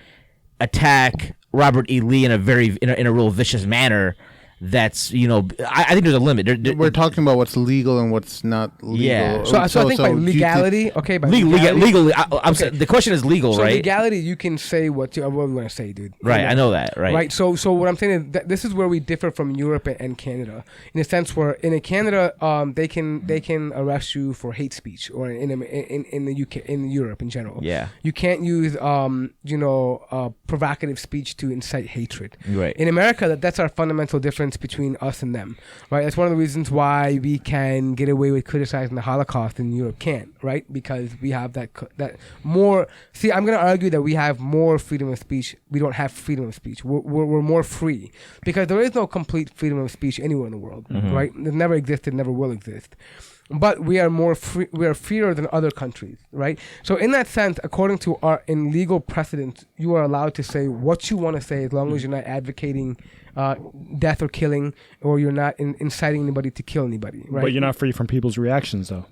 attack Robert E. Lee in a real vicious manner. that's I think there's a limit. We're talking about what's legal and what's not legal. Yeah. So I think by legality, legally, I'm saying the question is legal, so right? Legality, you can say what you want to say, dude. Right, I know that, right? Right. So what I'm saying is that this is where we differ from Europe and Canada, in a sense where in Canada, they can arrest you for hate speech, or in the UK, in Europe in general. Yeah. You can't use provocative speech to incite hatred. Right. In America, that's our fundamental difference between us and them. Right. That's one of the reasons why we can get away with criticizing the Holocaust and Europe can't. Right. Because we have that more. See, I'm going to argue that we have more freedom of speech. We don't have freedom of speech. We're more free because there is no complete freedom of speech anywhere in the world. Mm-hmm. Right. It never existed. Never will exist. But we are more free. We are freer than other countries, right? So in that sense, according to our in legal precedent, you are allowed to say what you want to say as long as you're not advocating death or killing, or you're not inciting anybody to kill anybody, right? But you're not free from people's reactions, though.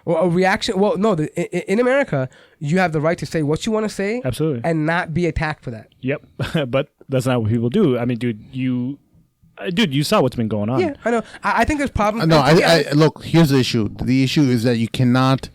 Well, a reaction. Well, no. In America, you have the right to say what you want to say, absolutely, and not be attacked for that. Yep, but that's not what people do. I mean, dude, you saw what's been going on. Yeah, I know. I think there's problems. No, I look. Here's the issue. The issue is that you cannot,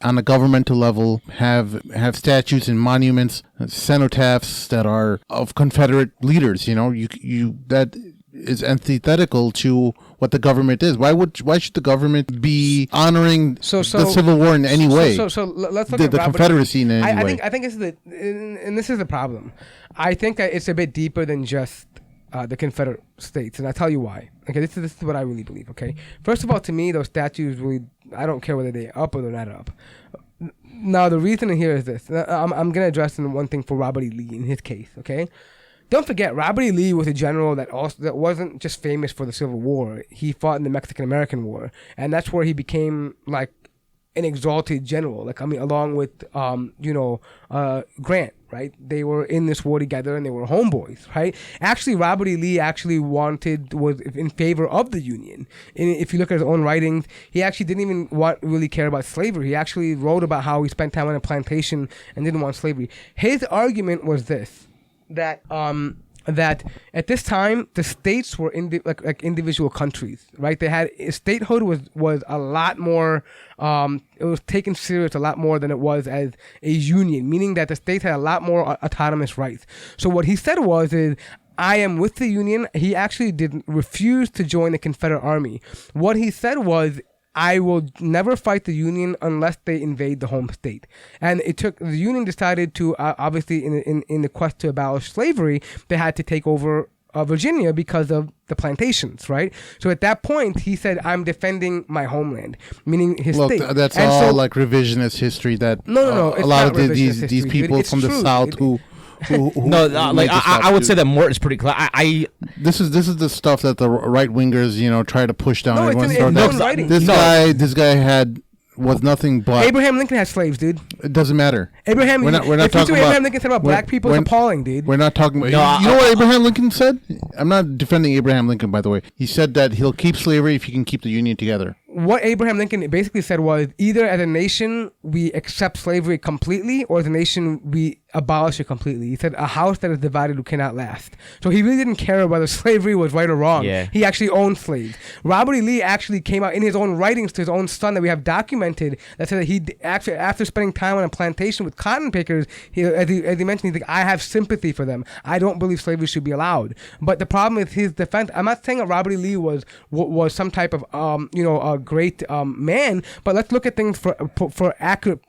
on a governmental level, have statues and monuments, cenotaphs that are of Confederate leaders. You that is antithetical to what the government is. Why should the government be honoring the Civil War in any way? So let's look at the Confederacy in any way. I think this is the problem. I think that it's a bit deeper than just the Confederate States, and I'll tell you why. Okay, this is what I really believe. Okay, first of all, to me, those statues really, I don't care whether they're up or they're not up. Now, the reason here is this. I'm gonna address one thing for Robert E. Lee in his case. Okay, don't forget, Robert E. Lee was a general that wasn't just famous for the Civil War. He fought in the Mexican-American War, and that's where he became like an exalted general. Like, I mean, along with Grant. Right, they were in this war together, and they were homeboys. Right, actually, Robert E. Lee actually was in favor of the Union. And if you look at his own writings, he actually didn't even really care about slavery. He actually wrote about how he spent time on a plantation and didn't want slavery. His argument was this: that at this time the states were like individual countries, right? They had statehood was a lot more. It was taken serious a lot more than it was as a union, meaning that the states had a lot more autonomous rights. So what he said is, I am with the Union. He actually refuse to join the Confederate Army. What he said was, I will never fight the Union unless they invade the home state. And the Union decided to, obviously in the quest to abolish slavery, they had to take over Virginia because of the plantations, right? So at that point, he said, I'm defending my homeland, meaning his state. That's all like revisionist history that no, a lot of these people from the South who I would say that Mort is pretty clear. This is the stuff that the right wingers try to push down. This guy was nothing but Abraham Lincoln had slaves, dude. It doesn't matter. We're not talking about Abraham Lincoln said about black people is appalling, dude. We're not talking about. You know what Abraham Lincoln said? I'm not defending Abraham Lincoln, by the way. He said that he'll keep slavery if he can keep the Union together. What Abraham Lincoln basically said was, either as a nation we accept slavery completely, or as a nation we abolish it completely. He said, a house that is divided cannot last. So he really didn't care whether slavery was right or wrong. Yeah. He actually owned slaves. Robert E. Lee actually came out in his own writings to his own son that we have documented, that said that he actually, after spending time on a plantation with cotton pickers, as he mentioned, he's like, I have sympathy for them. I don't believe slavery should be allowed. But the problem is his defense. I'm not saying that Robert E. Lee was some type of a great man, but let's look at things for accurate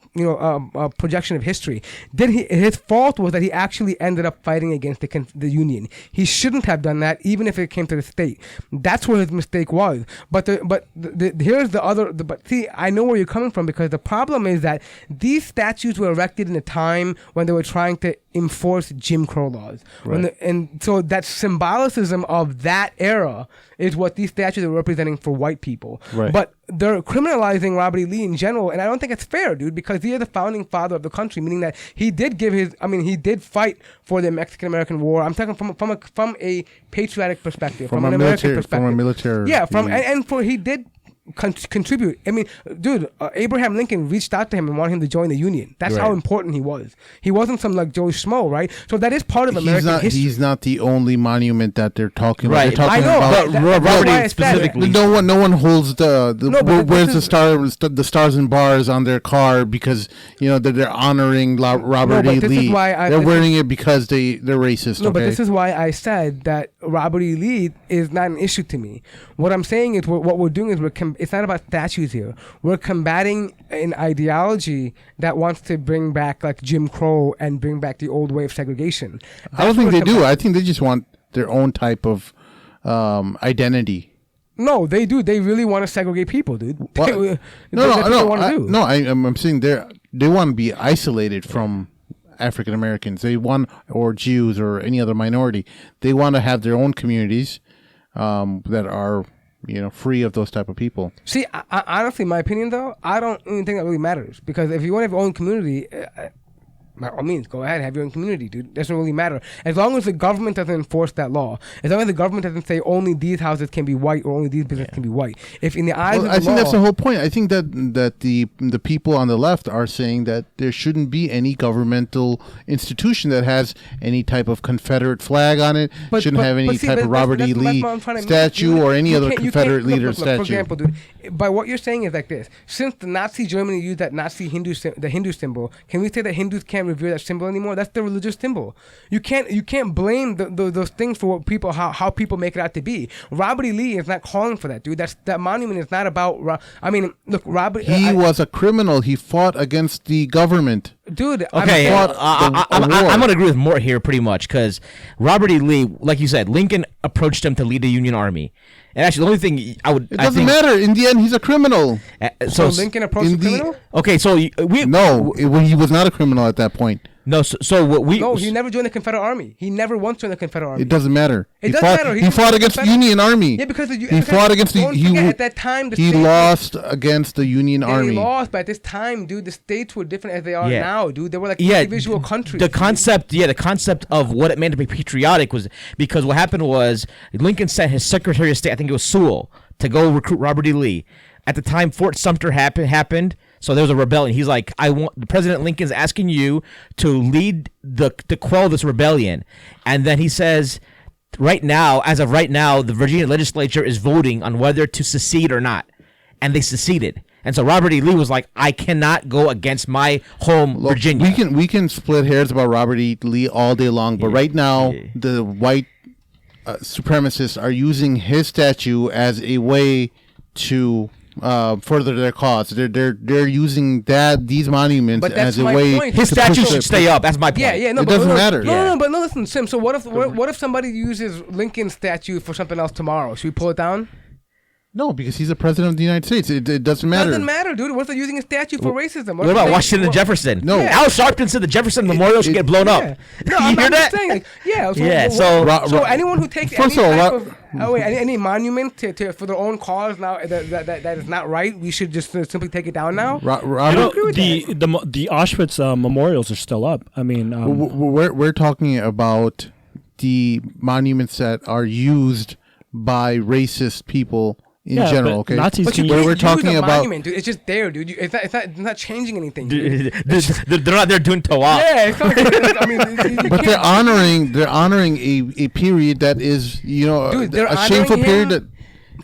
projection of history. His fault was that he actually ended up fighting against the Union. He shouldn't have done that, even if it came to the state. That's where his mistake was. But here's the other. But see, I know where you're coming from, because the problem is that these statues were erected in a time when they were trying to enforce Jim Crow laws, right. And so that symbolicism of that era is what these statues are representing for white people. Right. But they're criminalizing Robert E. Lee in general, and I don't think it's fair, dude, because he is the founding father of the country, meaning that he did he did fight for the Mexican-American War. I'm talking from a patriotic perspective, from an American perspective. From a military. Yeah, he did contribute. I mean, dude, Abraham Lincoln reached out to him and wanted him to join the Union. That's how important he was. He wasn't some like Joe Schmo, right? So that is part of American history. He's not the only monument that they're talking about. Right. They're talking I know, about but Robert that's why specifically. No one holds wears the stars and bars on their car because they're honoring Robert E. Lee. They're wearing it because they're racist. No, but this is why I said that Robert E. Lee is not an issue to me. What I'm saying is what we're doing is it's not about statues here. We're combating an ideology that wants to bring back like Jim Crow and bring back the old way of segregation. I don't think they do. I think they just want their own type of identity. No, they do. They really want to segregate people, dude. No. I'm saying they want to be isolated from African Americans. Or Jews or any other minority. They want to have their own communities that are free of those type of people. See, I honestly, my opinion though, I don't even think that really matters, because if you want to have your own community, by all means, go ahead, have your own community, dude. Doesn't really matter. As long as the government doesn't enforce that law. As long as the government doesn't say only these houses can be white or only these businesses can be white. If in the eyes of the I think law, that's the whole point. I think that the people on the left are saying that there shouldn't be any governmental institution that has any type of Confederate flag on it. Shouldn't have any type of Robert E. Lee statue or any other Confederate leader statue. For example, dude, by what you're saying is like this. Since the Nazi Germany used that Nazi Hindu symbol, can we say that Hindus can't revere that symbol anymore? That's the religious symbol. You can't blame those things for what people how people make it out to be. Robert E. Lee is not calling for that, dude. That monument is not about. I mean, look, Robert. He was a criminal. He fought against the government. Dude, okay, I'm gonna agree with Mort here pretty much, because Robert E. Lee, like you said, Lincoln approached him to lead the Union Army. And actually, the only thing it doesn't matter. In the end, he's a criminal. So Lincoln approached a criminal? Okay, so he was not a criminal at that point. No, he never joined the Confederate Army. He never once joined the Confederate Army. It doesn't matter. It does matter. He fought against the Union Army. Yeah, because he fought against the. At that time, he lost against the Union Army. He lost, but at this time, dude, the states were different as they are now, dude. They were like individual countries. The concept of what it meant to be patriotic was because what happened was Lincoln sent his Secretary of State, I think it was Sewell, to go recruit Robert E. Lee. At the time, Fort Sumter happened. So there was a rebellion. He's like, President Lincoln's asking you to lead to quell this rebellion. And then he says, as of right now, the Virginia legislature is voting on whether to secede or not. And they seceded. And so Robert E. Lee was like, I cannot go against my home, Virginia. We can split hairs about Robert E. Lee all day long, but right now, the white supremacists are using his statue as a way to further their cause. They're using these monuments as a way. Point. His statue should stay up. That's my point. Yeah, no, it doesn't matter. No, but listen, Sim. So what if somebody uses Lincoln's statue for something else tomorrow? Should we pull it down? No, because he's the president of the United States. It doesn't matter. It doesn't matter, dude. What if they're using a statue for racism? What about Washington and Jefferson? No. Al Sharpton said the Jefferson Memorial should get blown up. No, you hear that? Saying, So anyone who takes any monument for their own cause now that is not right, we should just simply take it down now. The Auschwitz memorials are still up. I mean, we're talking about the monuments that are used by racist people in general, okay? Nazis, but we're talking about monument, dude. It's just there, dude. It's not changing anything. Dude. They're not there doing Tawaf. Yeah, it's not, I mean, but they're honoring a period that is dude, a shameful period that.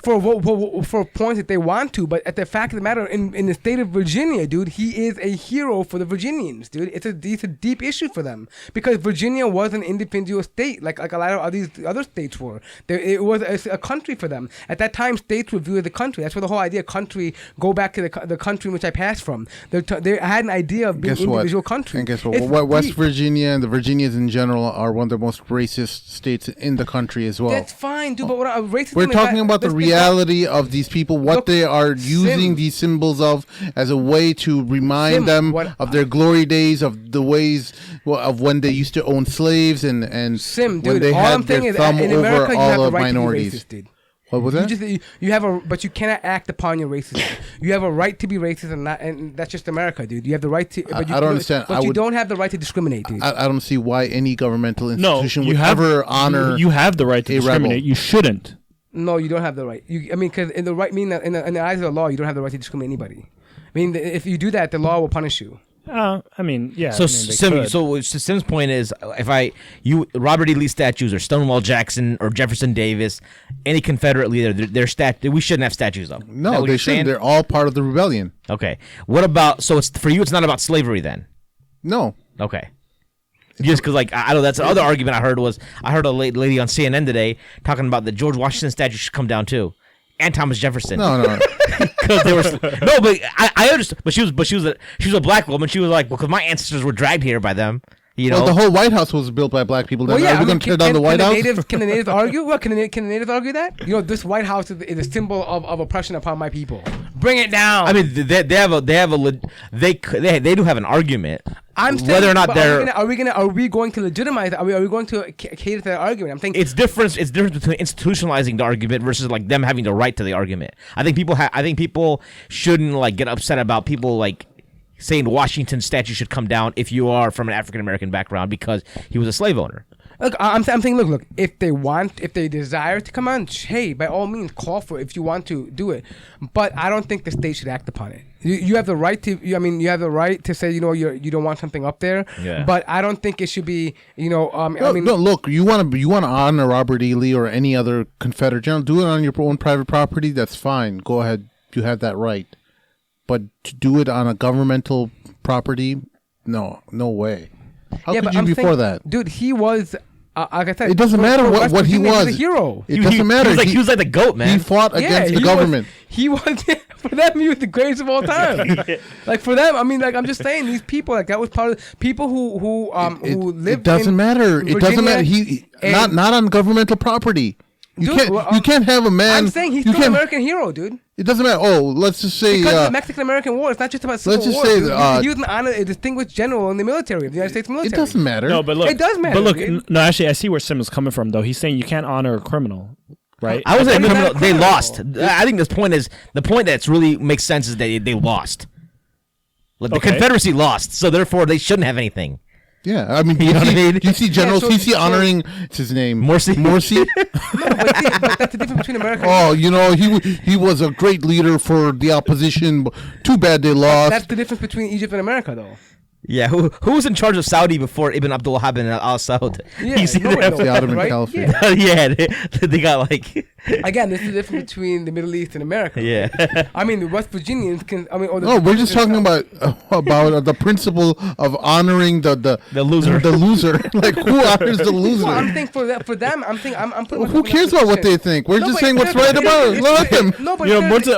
For points that they want to, but at the fact of the matter, in the state of Virginia, dude, he is a hero for the Virginians, dude. It's a deep issue for them because Virginia was an individual state, like a lot of these other states were. It was a country for them. At that time, states were viewed as a country. That's where the whole idea of country, go back to the country in which I passed from. They had an idea of being individual countries. And guess what? West Virginia and the Virginians in general are one of the most racist states in the country as well. That's fine, dude, but racism we're talking about the reality of these people, what they are using these symbols of as a way to remind them of their glory days, of the ways of when they used to own slaves and when they had their thumb over all of minorities. What was that? But you cannot act upon your racism. You have a right to be racist, and that's just America, dude. You have the right to. But I don't understand. But you don't have the right to discriminate, dude. I don't see why any governmental institution would ever honor. You have the right to discriminate. Rebel. You shouldn't. No, you don't have the right. Because in the right, in the eyes of the law, you don't have the right to discriminate anybody. I mean, if you do that, the law will punish you. I mean, yeah. So they could. Sim's point is, if Robert E. Lee statues or Stonewall Jackson or Jefferson Davis, any Confederate leader, we shouldn't have statues of. Is that No, what they you're shouldn't. saying? They're all part of the rebellion. Okay. What about? So it's for you. It's not about slavery then. No. Okay. Just because, like, I know that's the other argument I heard was I heard a lady on CNN today talking about the George Washington statue should come down too, and Thomas Jefferson. No. Because they were no, but I understand. But she was a black woman. She was like, well, because my ancestors were dragged here by them. You know, Well, the whole White House was built by black people. Then Well, yeah, are we going to tear down the White House? Can the natives argue? What can the natives argue that? You know, this White House is a symbol of oppression upon my people. Bring it down. I mean, they do have an argument. I'm saying, whether or not but they're are we going to legitimize? Are we going to cater to that argument? I'm thinking it's different. It's different between institutionalizing the argument versus like them having the right to the argument. I think people shouldn't like get upset about people like saying Washington's statue should come down if you are from an African American background because he was a slave owner. Look, I'm saying, look. If they desire to come on, hey, by all means, call for it if you want to do it. But I don't think the state should act upon it. You have the right to. You have the right to say, you don't want something up there. Yeah. But I don't think it should be. No, look, you want to honor Robert E. Lee or any other Confederate general. Do it on your own private property. That's fine. Go ahead. You have that right. But to do it on a governmental property, no way. How could you before that? Dude, he was. Like I said, It doesn't matter what he was. He's a hero. It doesn't matter. He was like the GOAT, man. He fought against the government. He was for them. He was the greatest of all time. Like for them, I mean, like I'm just saying, these people, like that was part of people who lived. It doesn't matter. It doesn't matter. He not on governmental property. You can't have a man. I'm saying he's still an American hero, dude. It doesn't matter. Oh, let's just say because of the Mexican-American War. It's not just about civil let's just war. say He was a distinguished general in the military of the United States military. It doesn't matter. No, but look, it does matter. But look, dude. no, actually, I see where Sim is coming from. Though he's saying you can't honor a criminal, right? I was saying criminal. They criminal. lost. I think the point that's really makes sense is that they lost. Like, the Confederacy lost, so therefore they shouldn't have anything. Yeah, I mean, you know what I mean? You see General CC honoring what's his name, Morsi. No, but that's the difference between America. Oh, he was a great leader for the opposition. But too bad they lost. That's the difference between Egypt and America, though. Yeah, who was in charge of Saudi before Ibn Abdul Wahab and Al Saud? Yeah, you see no one that? knows the that, Ottoman right? Caliphate. Yeah. Yeah, they got like. Again, this is the difference between the Middle East and America. Yeah. I mean, the West Virginians can. I mean, No, we're just talking about the principle of honoring the loser. The loser, like who honors the loser? Well, I'm thinking for them. I'm thinking. I'm putting. Who cares about what they think? We're just saying what's right about it. Let them. No, but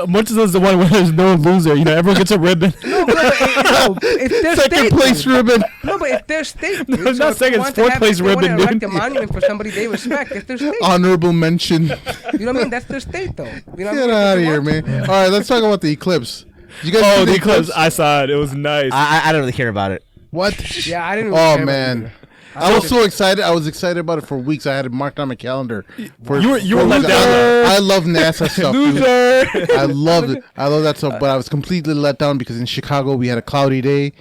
Mort is the one where there's no loser. Everyone gets a ribbon. it's their Second state. place ribbon. No, but it's their state. No, I'm not saying it's fourth place ribbon, If they want to dude. erect a monument for somebody they respect, it's their state. Honorable mention. You know what I mean? That's their state, though. You know Get out of here, man. All right, let's talk about the Eclipse. Did you guys see the Eclipse! I saw it. It was nice. I don't really care about it. What? Yeah, I didn't. Oh Really care man. about it. I was so excited. I was excited about it for weeks. I had it marked on my calendar. You were let down. I love NASA stuff. Loser. Dude. I love it. I love that stuff. But I was completely let down because in Chicago we had a cloudy day,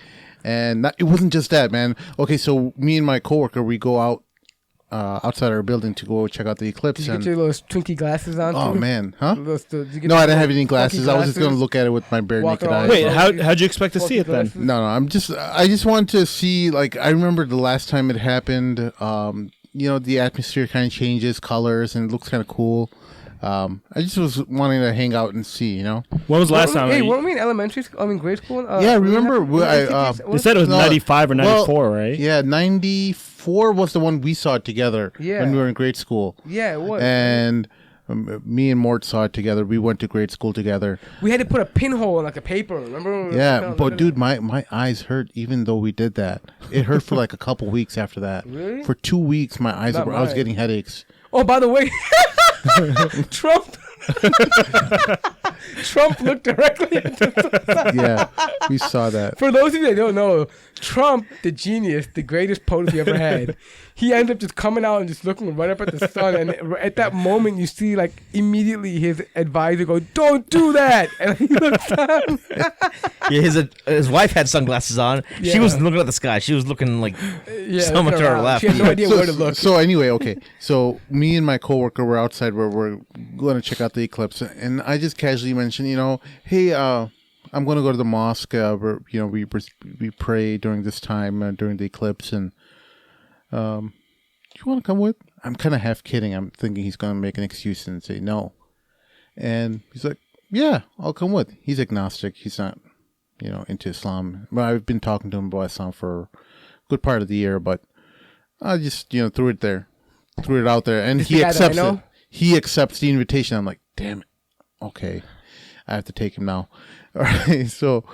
and it wasn't just that, man. Okay, so me and my coworker, we go out outside our building to go check out the eclipse. Did you and get your little twinkie glasses on? oh too? man, huh? No, No, I didn't have any glasses. I was just gonna look at it with my bare Walk naked around. eyes. Wait, how'd you expect to see it then? No, I just wanted to see, like, I remember the last time it happened, the atmosphere kind of changes colors and it looks kind of cool. I just was wanting to hang out and see, When was the last time? Hey, weren't we in elementary school? I mean, grade school? Yeah, remember? They said it was 95 or 94, right? Yeah, 94 was the one we saw it together when we were in grade school. Yeah, it was. And me and Mort saw it together. We went to grade school together. We had to put a pinhole in like a paper. Remember? Yeah, but dude, my eyes hurt even though we did that. It hurt for like a couple weeks after that. Really? For 2 weeks, my eyes Not were. I was mine. getting headaches. Oh, by the way, Trump looked directly into the sun. Yeah, We saw that. For those of you that don't know, Trump, the genius, the greatest poet we ever had, he ended up just coming out and just looking right up at the sun. And at that moment, you see, like, immediately his advisor go, "Don't do that!" And he looks down. Yeah, his wife had sunglasses on. Yeah. She wasn't looking at the sky. She was looking like so much to her around. left. She had no idea where to look. So anyway, okay. So me and my coworker were outside where we're going to check out the eclipse, and I just casually mentioned, hey, I'm going to go to the mosque. We pray during this time during the eclipse, and do you want to come with? I'm kind of half kidding. I'm thinking he's going to make an excuse and say no, and he's like, "Yeah, I'll come with." He's agnostic. He's not, into Islam. Well, I've been talking to him about Islam for a good part of the year, but I just threw it out there, and he accepts it. He accepts the invitation. I'm like, damn it. Okay, I have to take him now. All right, so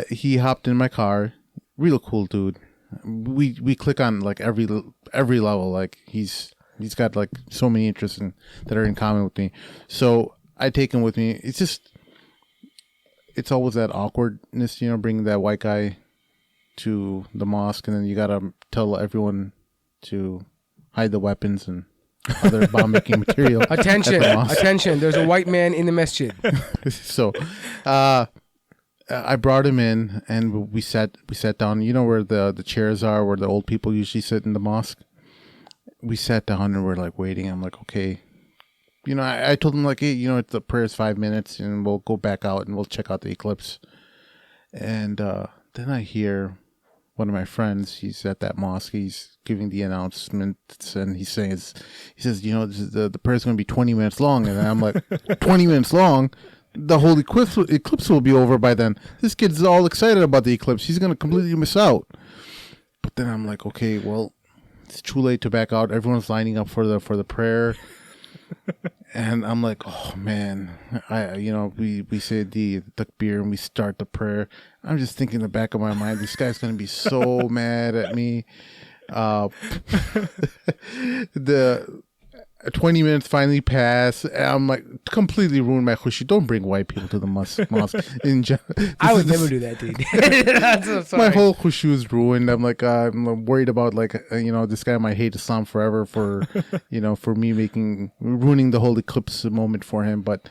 he hopped in my car. Real cool dude. We click on like every level. Like he's got like so many interests that are in common with me. So I take him with me. It's always that awkwardness, bringing that white guy to the mosque, and then you gotta tell everyone to hide the weapons and other bomb-making material. Attention! There's a white man in the masjid. So, I brought him in, and we sat down. You know where the chairs are, where the old people usually sit in the mosque. We sat down and we're like waiting. I'm like, okay. I told him like, hey, the prayer's 5 minutes, and we'll go back out and we'll check out the eclipse. And then I hear one of my friends. He's at that mosque. He's giving the announcements, and he says, the prayer's going to be 20 minutes long. And I'm like, 20 minutes long? The whole eclipse will be over by then. This kid's all excited about the eclipse. He's going to completely miss out. But then I'm like, okay, well, it's too late to back out. Everyone's lining up for the prayer. And I'm like, oh man, we say the takbir and we start the prayer. I'm just thinking in the back of my mind, this guy's going to be so mad at me. The 20 minutes finally pass. I'm like, completely ruined my khushi. Don't bring white people to the mosque. I would never do that, dude. So my whole khushi was ruined. I'm like, I'm worried about this guy might hate Islam forever for, for me ruining the whole eclipse moment for him. But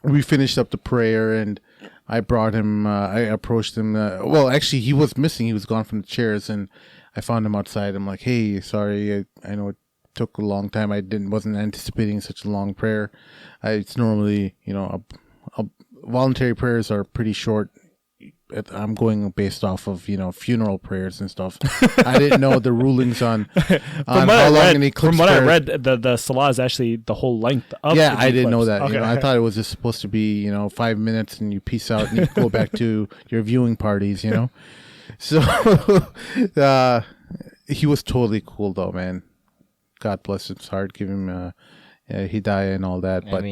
we finished up the prayer, and I brought him. I approached him. Well, actually, he was missing. He was gone from the chairs, and I found him outside. I'm like, hey, sorry, I know it took a long time. Wasn't anticipating such a long prayer. It's normally, voluntary prayers are pretty short. I'm going based off of funeral prayers and stuff. I didn't know the rulings on how long an eclipse. From what I read, the salah is actually the whole length of. Yeah, the I didn't know eclipse. that. Okay. I thought it was just supposed to be 5 minutes and you peace out and you go back to your viewing parties. So he was totally cool though, man. God bless his heart, give him hidayah and all that. But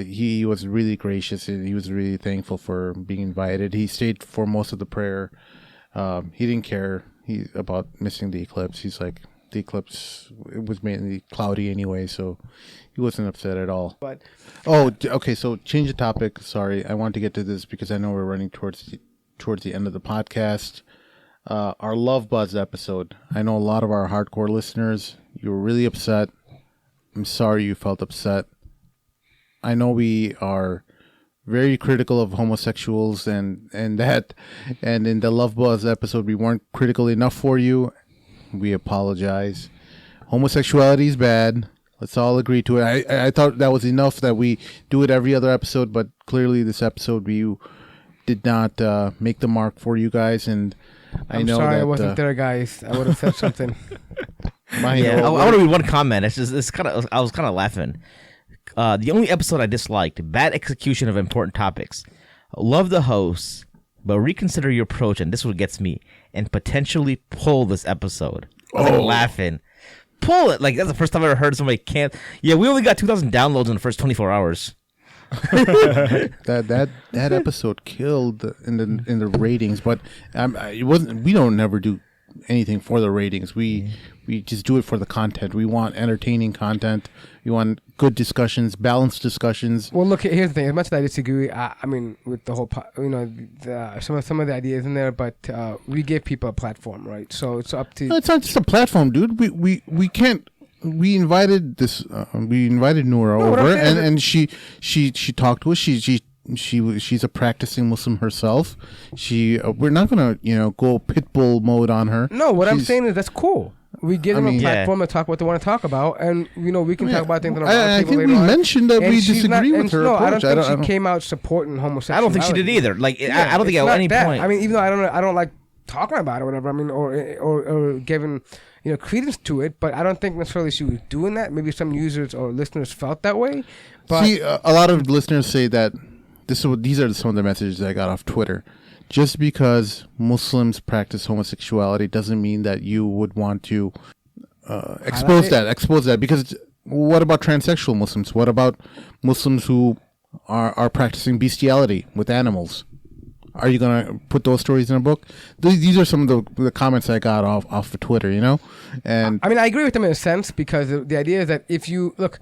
he was really gracious, and he was really thankful for being invited. He stayed for most of the prayer. He didn't care about missing the eclipse. He's like, the eclipse, it was mainly cloudy anyway, so he wasn't upset at all. But okay, so change the topic. Sorry, I want to get to this because I know we're running towards the end of the podcast. Our Love Buzz episode. I know a lot of our hardcore listeners, you were really upset. I'm sorry you felt upset. I know we are very critical of homosexuals and in the Love Buzz episode we weren't critical enough for you. We apologize. Homosexuality is bad. Let's all agree to it. I thought that was enough that we do it every other episode, but clearly this episode we did not make the mark for you guys, and I'm sorry I wasn't there, guys. I would have said something. I want to read one comment. I was kind of laughing. The only episode I disliked: bad execution of important topics. Love the hosts, but reconsider your approach, and this is what gets me. And potentially pull this episode. I was laughing. Pull it! Like that's the first time I ever heard somebody can't. Yeah, we only got 2,000 downloads in the first 24 hours. that episode killed in the ratings, but it wasn't. We don't never do anything for the ratings. We just do it for the content. We want entertaining content. We want good discussions, balanced discussions. Well, look, here's the thing. As much as I disagree, I mean, with the whole, some of the ideas in there, but we give people a platform, right? So it's up to. No, it's not just a platform, dude. We can't. We invited Noura over, and she talked to us. She's a practicing Muslim herself. We're not gonna go pit bull mode on her. No, what I'm saying is that's cool. We give them a platform to talk what they want to talk about, and we can talk about things that are I think we mentioned that we disagree with her approach. I don't think she came out supporting homosexuality. I don't think she did either. Like I don't think at any point. I mean, even though I don't like talking about it or whatever. I mean, or giving credence to it, but I don't think necessarily she was doing that. Maybe some users or listeners felt that way. But see, a lot of listeners say that these are some of the messages I got off Twitter. Just because Muslims practice homosexuality doesn't mean that you would want to expose that. Because what about transsexual Muslims? What about Muslims who are practicing bestiality with animals? Are you going to put those stories in a book? These are some of the comments I got off of Twitter, And I mean, I agree with them in a sense, because the idea is that if you look,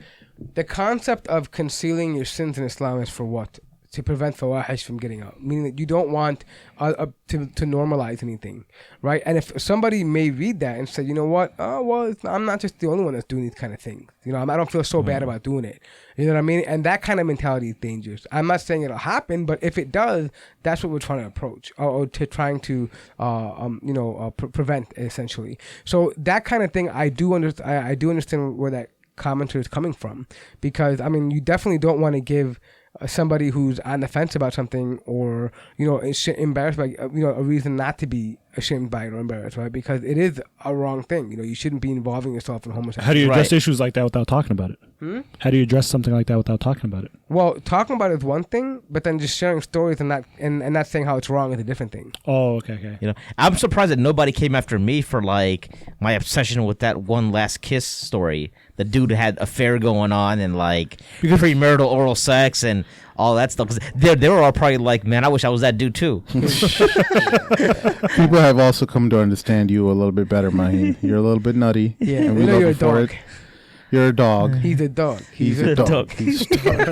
the concept of concealing your sins in Islam is for what? To prevent fawahish from getting out, meaning that you don't want to normalize anything, right? And if somebody may read that and say, you know what, I'm not just the only one that's doing these kind of things. I don't feel so bad about doing it. You know what I mean? And that kind of mentality is dangerous. I'm not saying it'll happen, but if it does, that's what we're trying to approach, or to trying to, prevent, essentially. So that kind of thing, I do understand where that commenter is coming from, because I mean, you definitely don't want to give somebody who's on the fence about something, or embarrassed by a reason not to be ashamed by it or embarrassed, right? Because it is a wrong thing. You shouldn't be involving yourself in homosexuality. How do you address issues like that without talking about it? How do you address something like that without talking about it? Well, talking about it is one thing, but then just sharing stories and not saying how it's wrong is a different thing. Oh, okay. I'm surprised that nobody came after me for like my obsession with that one last kiss story. The dude had affair going on and like premarital oral sex and all that stuff. They were all probably like, man, I wish I was that dude too. People have also come to understand you a little bit better, Mahin. You're a little bit nutty. Yeah, and we love you're you for it. You're a dog. He's a dog. He's a dog. He's a dog.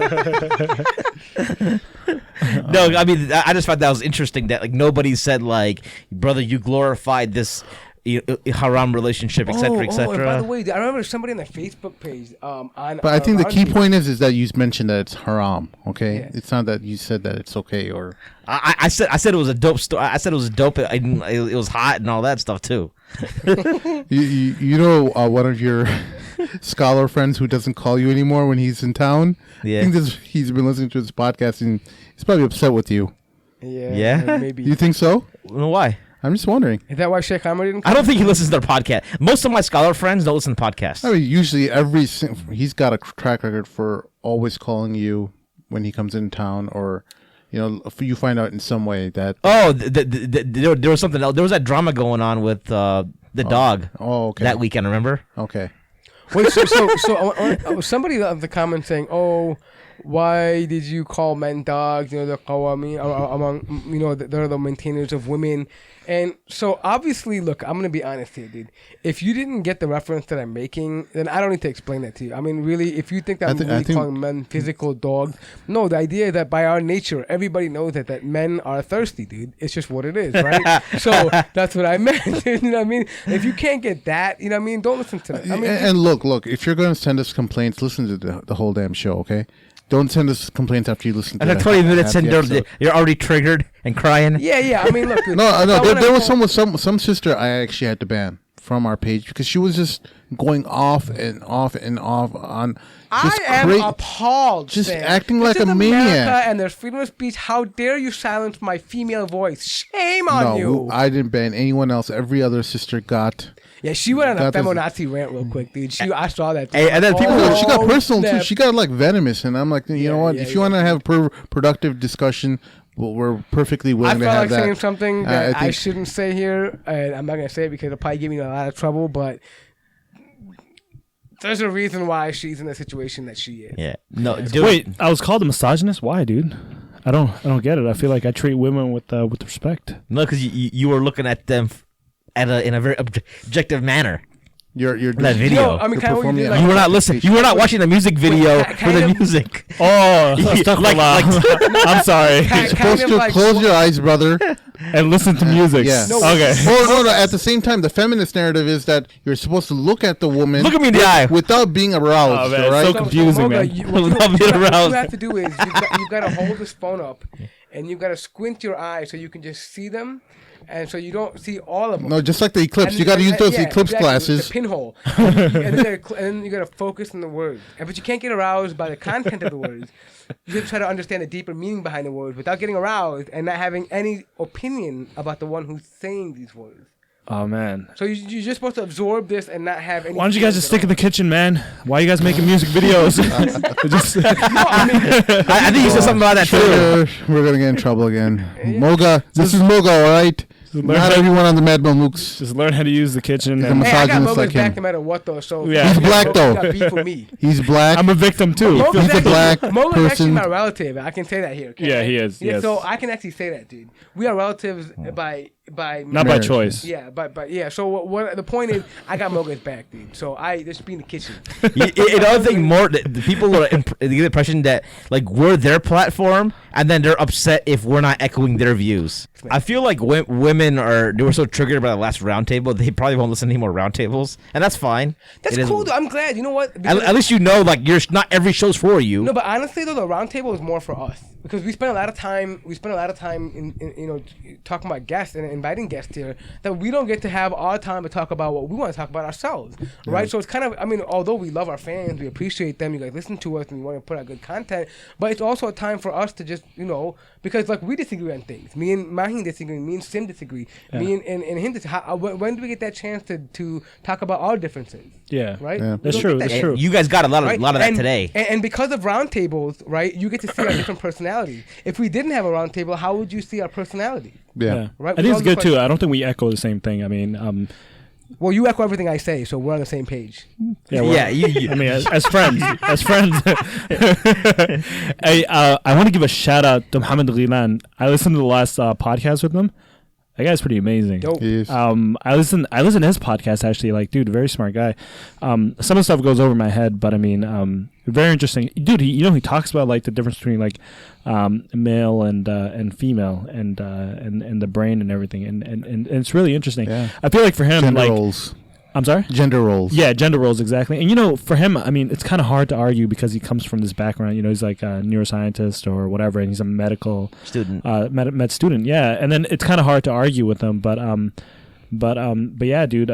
No, I mean, I just thought that was interesting that like nobody said like, brother, you glorified this haram relationship, etc., etc. And by the way, I remember somebody on the Facebook page But I think the key point is that you mentioned that it's haram. Okay, yeah. It's not that you said that it's okay or. I said it was a dope story. I said it was dope. It was hot and all that stuff too. One of your scholar friends who doesn't call you anymore when he's in town. Yeah, I think he's been listening to this podcast and he's probably upset with you. Yeah. Maybe. You think so? Well, why? I'm just wondering. Is that why Sheikh Hammer didn't call? I don't think he listens to their podcast. Most of my scholar friends don't listen to podcasts. I mean, usually he's got a track record for always calling you when he comes in town, or if you find out in some way that. Oh, there was something else. There was that drama going on with the dog. Oh, okay. That weekend, remember? Okay. Wait, so somebody left the comment saying, "Oh, why did you call men dogs? The qawami among they're the maintainers of women." And so obviously, look, I'm gonna be honest here, dude. If you didn't get the reference that I'm making, then I don't need to explain that to you. I mean, really, if you think that I'm calling men physical dogs, no. The idea is that by our nature, everybody knows that men are thirsty, dude. It's just what it is, right? So that's what I meant. You know what I mean? If you can't get that, you know what I mean, don't listen to that. I mean, and look, if you're gonna send us complaints, listen to the whole damn show, okay? Don't send us complaints after you listen to it. And 20 minutes in, you're already triggered and crying. Yeah. I mean, look. No. There was some sister I actually had to ban from our page because she was just going off and off and off on. I am appalled. Just Sam. acting this like is a America maniac. And there's freedom of speech. How dare you silence my female voice? Shame on you. I didn't ban anyone else. Every other sister got. Yeah, she went on a feminazi rant real quick, dude. I saw that. Hey, and then she got personal too. She got like venomous, and I'm like, you know what? If you want to have a productive discussion, well, we're perfectly willing to have that. I felt like saying something that I shouldn't say here, and I'm not gonna say it because it'll probably give me a lot of trouble. But there's a reason why she's in the situation that she is. Yeah. No. Wait, I was called a misogynist. Why, dude? I don't get it. I feel like I treat women with respect. No, because you were looking at them in a very objective manner. You're That video. I mean, You're kind of what you performing did, it. like, You were not listening. You were not watching the music video for kind the of- music. Oh, Like- I'm sorry. Kind You're supposed of to like close what- your eyes, brother. And listen to music. Yeah. No, Okay. Oh, no. At the same time, the feminist narrative is that you're supposed to look at the woman. Look at me in the eye. without being aroused. Oh, man, all right? so confusing, Moga, man. what Love you being aroused. have to do is you've got to hold this phone up, and you've got to squint your eyes so you can just see them, and so you don't see all of them. No, just like the Eclipse. And- You got to use and- those yeah, Eclipse exactly, glasses. The pinhole. and then you got to focus on the words. But you can't get aroused by the content of the words. You just try to understand the deeper meaning behind the words without getting aroused and not having any opinion about the one who's saying these words. Oh man. So you're just supposed to absorb this and not have any. Why don't you guys just stick in feelings the kitchen, man? Why are you guys making music videos? Just- I think you said something about that too. We're going to get in trouble again. Moga. This is Moga, all right? learn Not how- everyone on the Mad Mamluks. Just learn how to use the kitchen. He's a And at. Hey, I got misogynist Moga's like back him. no matter what though. So Yeah. He's black, Moga though. got beef with me. He's black. I'm a victim too. Moga's He's a actually- black Moga's actually person. my relative. I can say that here. can't Yeah, I? he is, Yeah, yes. so I can actually say that, dude. We are relatives by Not by Marriage. choice. yeah, but yeah. So what the point is, I got Moga's back, dude. So I just be in the kitchen. Another thing, more the people are they get the impression that like we're their platform, and then they're upset if we're not echoing their views. I feel like women they were so triggered by the last roundtable, they probably won't listen to any more roundtables, and that's fine. That's It is- cool, dude. I'm glad. You know what? At least you know, like you're not every show's for you. No, but honestly though, the roundtable is more for us because we spend a lot of time. We spend a lot of time in you know talking about guests and inviting guests here that we don't get to have our time to talk about what we want to talk about ourselves, right? So it's kind of, I mean, although we love our fans, we appreciate them, you guys listen to us, and we want to put out good content, but it's also a time for us to just because like we disagree on things. Me and Mahin disagree. Me and Sim disagree. Me and him disagree. When do we get that chance to talk about our differences? Yeah. Right. Yeah. We That's don't true, get that that's chance. true. You guys got a lot of Right? that And- today. And because of roundtables, right, you get to see our different personalities. If we didn't have a roundtable, how would you see our personality? Yeah. Right, I we think all it's look good too. like- I don't think we echo the same thing. I mean, Well, you echo everything I say, so we're on the same page. yeah, well, Yeah, you- I mean, as friends, I want to give a shout out to Mohammed Ghilan. I listened to the last podcast with him. That guy's pretty amazing. Dope. He is. I listen to his podcast actually. Like, dude, very smart guy. Some of the stuff goes over my head, but I mean, very interesting, dude. He talks about like the difference between like male and female and the brain and everything, and it's really interesting. Yeah. I feel like for him, Gender like, roles. I'm sorry. Gender roles. Yeah, gender roles, exactly. And, for him, I mean, it's kind of hard to argue because he comes from this background. He's like a neuroscientist or whatever, and he's a medical Student. med student, yeah. And then it's kind of hard to argue with him, but yeah, dude,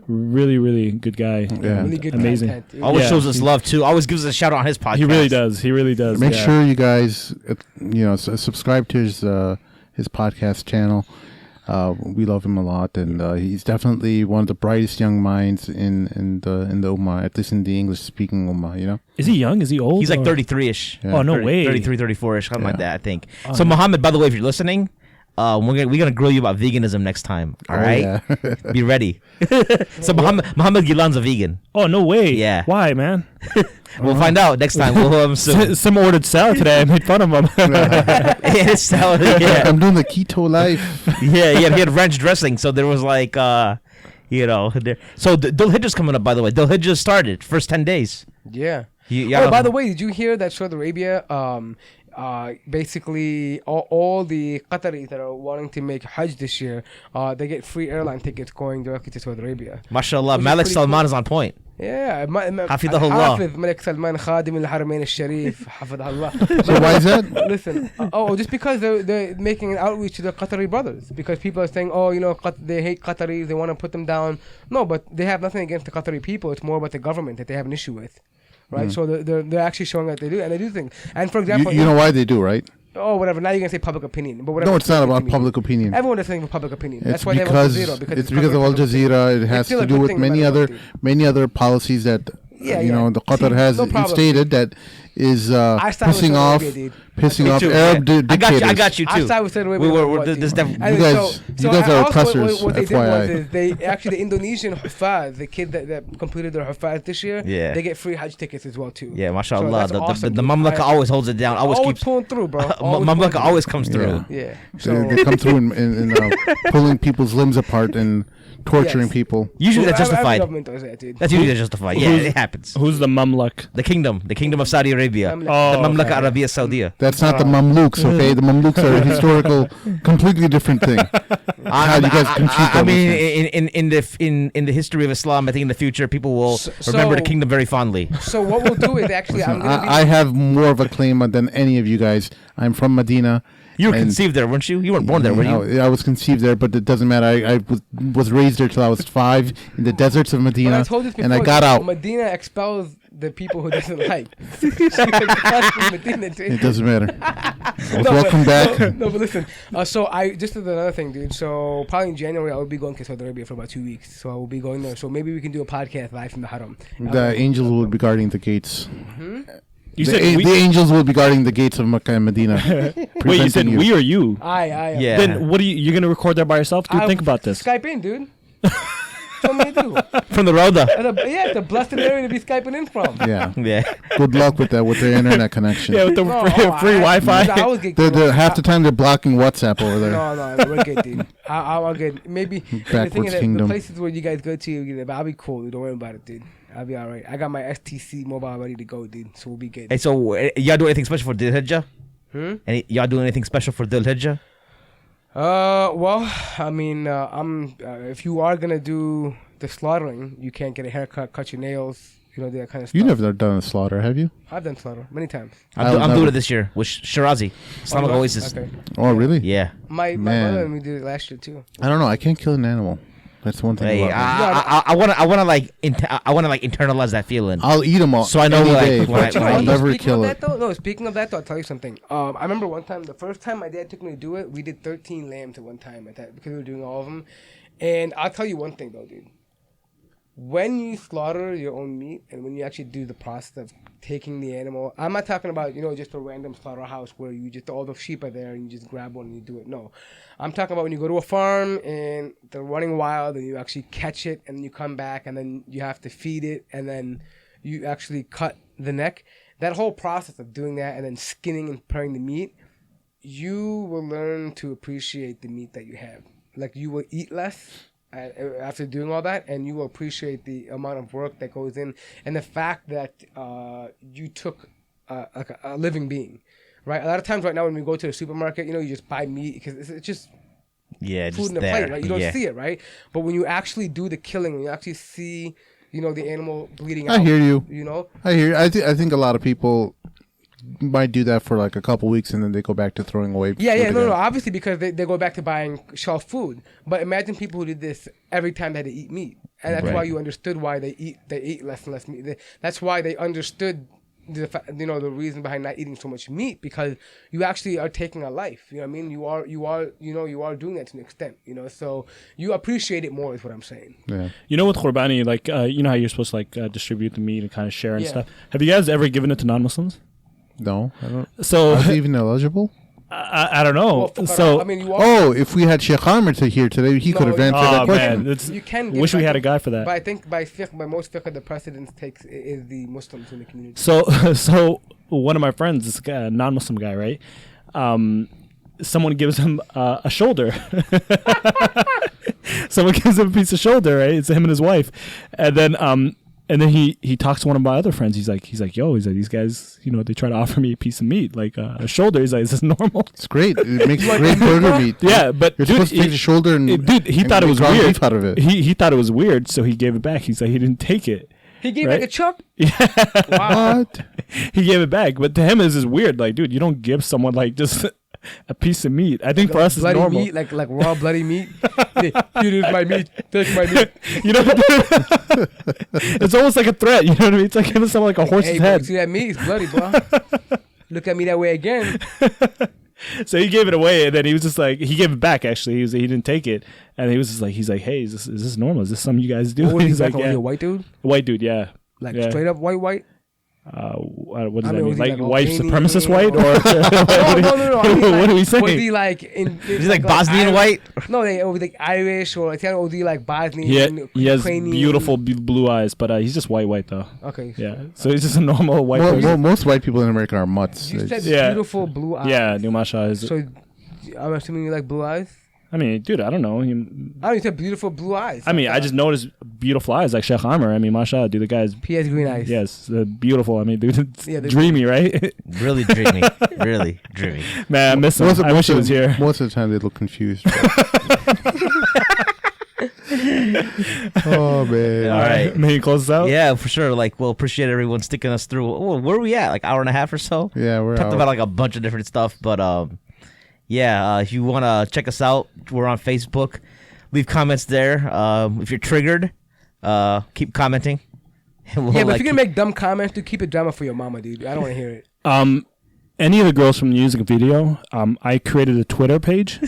really, really good guy. Yeah. Really good amazing. content. dude. Always Yeah. shows us love too. Always gives us a shout out on his podcast. He really does. He really does. Make yeah. sure you guys, subscribe to his podcast channel. We love him a lot, and he's definitely one of the brightest young minds in the Ummah, at least in the English speaking Ummah. Is he young? Is he old? He's like Or- 33-ish. Yeah. Oh, no way. 33, 34-ish, something like Yeah. that, I think. Oh, So, no. Muhammad, by the way, if you're listening, we're gonna grill you about veganism next time. All right, Yeah. be ready. So Muhammad Gilan's a vegan. Oh, no way. Yeah. Why, man? We'll find out next time. We'll soon. Some ordered salad today. I made fun of him. Yeah, salad, yeah, I'm doing the keto life. yeah. He had ranch dressing, so there was like, so Dhul Hijjah's coming up. By the way, Dhul Hijjah started first 10 days. Yeah. Yeah. Oh, by the way, did you hear that Saudi Arabia, basically all the Qataris that are wanting to make Hajj this year, they get free airline tickets going directly to Saudi Arabia. Mashallah, Which is Malik pretty Salman cool. is on point. Yeah. Hafidhahullah. Hafiz Malik Salman Khadim al-Haramain al-Sharif. Hafidhahullah. So why is that? Listen, just because they're making an outreach to the Qatari brothers, because people are saying, they hate Qataris, they want to put them down. No, but they have nothing against the Qatari people. It's more about the government that they have an issue with, right? So they're actually showing that they do, and they do things. And for example, You know why they do, right? whatever. Now you're gonna say public opinion, but whatever. No, it's not about to me. public opinion. Everyone is saying public opinion. It's That's why they have Al because Jazeera, because it's because of Al public opinion. Jazeera. It has still to a do good with thing no matter what, dude. many other policies that Yeah, the Qatar See, has no problem. instated that is side with pissing Saudi off Arabia, dude. pissing off too, Arab yeah. dictators. I got you I too. side with Saudi Arabia. This definitely. And You guys are also oppressors, What they did FYI. was is they actually the Indonesian Hufaz, the kid that completed their Hufaz this year, Yeah. they get free Hajj tickets as well too. Yeah, So mashallah. that's awesome, The dude. Mamlaka always holds it down. Always keeps. pulling through, bro. Always pulling Mamlaka through. always comes through. Yeah. They, So they come through and pulling people's limbs apart and torturing Yes. people. Usually that's Every justified. government does that, dude. That's usually justified. Yeah, it happens. Who's the Mamluk? The kingdom of Saudi Arabia. Mamlaka. The Mamlaka okay. Arabia Saudiya. That's not the Mamluks, okay? The Mamluks are a historical, completely different thing. God, you guys confuse I all mean, these things. in the history of Islam, I think in the future people will So- remember the kingdom very fondly. So what we'll do is actually I'm gonna be I have more of a claim than any of you guys. I'm from Medina. You were And- conceived there, weren't you? You weren't born there, were you? I was conceived there, but it doesn't matter. I was raised there till I was 5 in the deserts of But Medina, I told this before, and I got out. Medina expels the people who doesn't like. She expels Medina, dude. It doesn't matter. Welcome back. No, but listen. So I just did another thing, dude. So probably in January I will be going to Saudi Arabia for about 2 weeks. So I will be going there. So maybe we can do a podcast live from the Haram. The angels will be guarding the gates. You the, said a- we. the angels will be guarding the gates of Mecca and Medina. Wait, you said preventing we or you? I am. Yeah. Then what are you? You're gonna record that by yourself? Dude, I'll think about this. Skype in, dude. Tell me to do. From the Rhoda. It's a blessed area to be Skyping in from. Yeah. Yeah. Good luck with that, with their internet connection. Yeah, with the No, free Wi-Fi. I always get Half the time they're blocking WhatsApp over there. No, we're good, dude. I'll get maybe. The thing Backwards is that kingdom. the places where you guys go to, I'll be cool. Don't worry about it, dude. I'll be all right. I got my STC mobile ready to go, dude. So we'll be good. Hey, so y'all do anything special for Dhul Hijjah? Y'all do anything special for Dhul Hijjah? Well, I mean, if you are gonna do the slaughtering, you can't get a haircut, cut your nails, that kind of stuff. You never done a slaughter, have you? I've done slaughter many times. I'll I'm doing never- it this year with Shirazi. Islamic Oh, Oasis. Okay. Oh, really? Yeah. My Man. brother and me did it last year too. I don't know. I can't kill an animal. That's one thing. Hey, about me. I wanna like internalize that feeling. I'll eat them all. So I know, any like, day, when but I- I'll when I- never Speaking kill of it. that, though, speaking of that, though, I'll tell you something. I remember one time, the first time my dad took me to do it, we did 13 lambs at one time at that because we were doing all of them. And I'll tell you one thing, though, dude. When you slaughter your own meat and when you actually do the process of taking the animal, I'm not talking about, just a random slaughterhouse where you just, all the sheep are there and you just grab one and you do it. No. I'm talking about when you go to a farm and they're running wild and you actually catch it and you come back and then you have to feed it and then you actually cut the neck. That whole process of doing that and then skinning and preparing the meat, you will learn to appreciate the meat that you have. Like, you will eat less after doing all that, and you will appreciate the amount of work that goes in and the fact that you took a living being, right? A lot of times right now when we go to the supermarket, you just buy meat because it's just Yeah, food just in the there. plate, right? You don't Yeah. see it, right? But when you actually do the killing, when you actually see, the animal bleeding I out. hear you. I hear. I think a lot of people might do that for like a couple weeks and then they go back to throwing away. Yeah, food no, again. obviously because they go back to buying shelf food. But imagine people who did this every time they had to eat meat, and that's Right. why you understood why they eat less and less meat. That's why they understood the reason behind not eating so much meat, because you actually are taking a life. You know what I mean? You are doing that to an extent. So you appreciate it more is what I'm saying. Yeah. With Qurbani, like, you know how you're supposed to, like, distribute the meat and kind of share and Yeah. stuff? Have you guys ever given it to non-Muslims? No, I don't. So, Is it even eligible? I don't know. Well, So, I mean, you are. Oh, if we had Sheikh Amr here today, he could have No, answered that oh, question. man. It's, You can give wish we back had to- a guy for that. But I think by most fiqh, the precedence is the Muslims in the community. So one of my friends, this guy, a non-Muslim guy, right? Someone gives him a shoulder. Someone gives him a piece of shoulder, right? It's him and his wife, and then he talks to one of my other friends. He's like, yo, these guys, they try to offer me a piece of meat, like a shoulder. He's like, is this normal? It's great. It makes great burger meat. Yeah, but You're dude, supposed to take the shoulder and he and thought it make was ground weird. beef out of it. He thought it was weird, so he gave it back. He's like, he didn't take it. He gave Right? like a chuck. Wow. What? He gave it back, but to him, this is weird. Like, dude, you don't give someone like just a piece of meat. I think for us, it's bloody normal. meat, like raw bloody meat. Here is my meat. Take my meat. It's almost like a threat. You know what I mean? It's like giving someone like a horse's Hey, bro, head. see that meat? It's bloody, bro. Look at me that way again. So he gave it away, and then he was just like, he gave it back. Actually, he didn't take it, and he was just like, hey, is this normal? Is this something you guys do? What was he He's like, like? Was he yeah, a white dude? white dude, yeah, Like yeah. straight up white? what does I that mean, mean? was he Like like white Albanian supremacist white, or- or No. I mean, what are we saying? Was he like He's like Bosnian white. No, they was like Irish or Italian. Or was he like Bosnian? He has Ukrainian? beautiful blue eyes, but he's just white though. Okay. Yeah, so he's just a normal white person. Most white people in America are mutts. You said Yeah. beautiful blue eyes. Yeah, Numasha is. So I'm assuming you like blue eyes. I mean, dude, I don't know. Oh, you said beautiful blue eyes. I mean, I just noticed beautiful eyes like Sheikh Amr. I mean, mashallah, dude, the guy's He has green eyes. yes, beautiful. I mean, dude, it's Yeah, they're dreamy, right? Really dreamy. Really dreamy. Man, I miss him. I wish he was here. Most of the time, they look confused. Oh man! All right. May he close us out? Yeah, for sure. Like, we'll appreciate everyone sticking us through. Oh, where are we at? Like hour and a half or so? Yeah, we're Talked out. about like a bunch of different stuff, but yeah. If you want to check us out, we're on Facebook. Leave comments there. If you're triggered, keep commenting. We'll, Yeah, but if you're gonna make dumb comments, dude, keep it drama for your mama, dude. I don't want to hear it. Any of the girls from the music video, I created a Twitter page.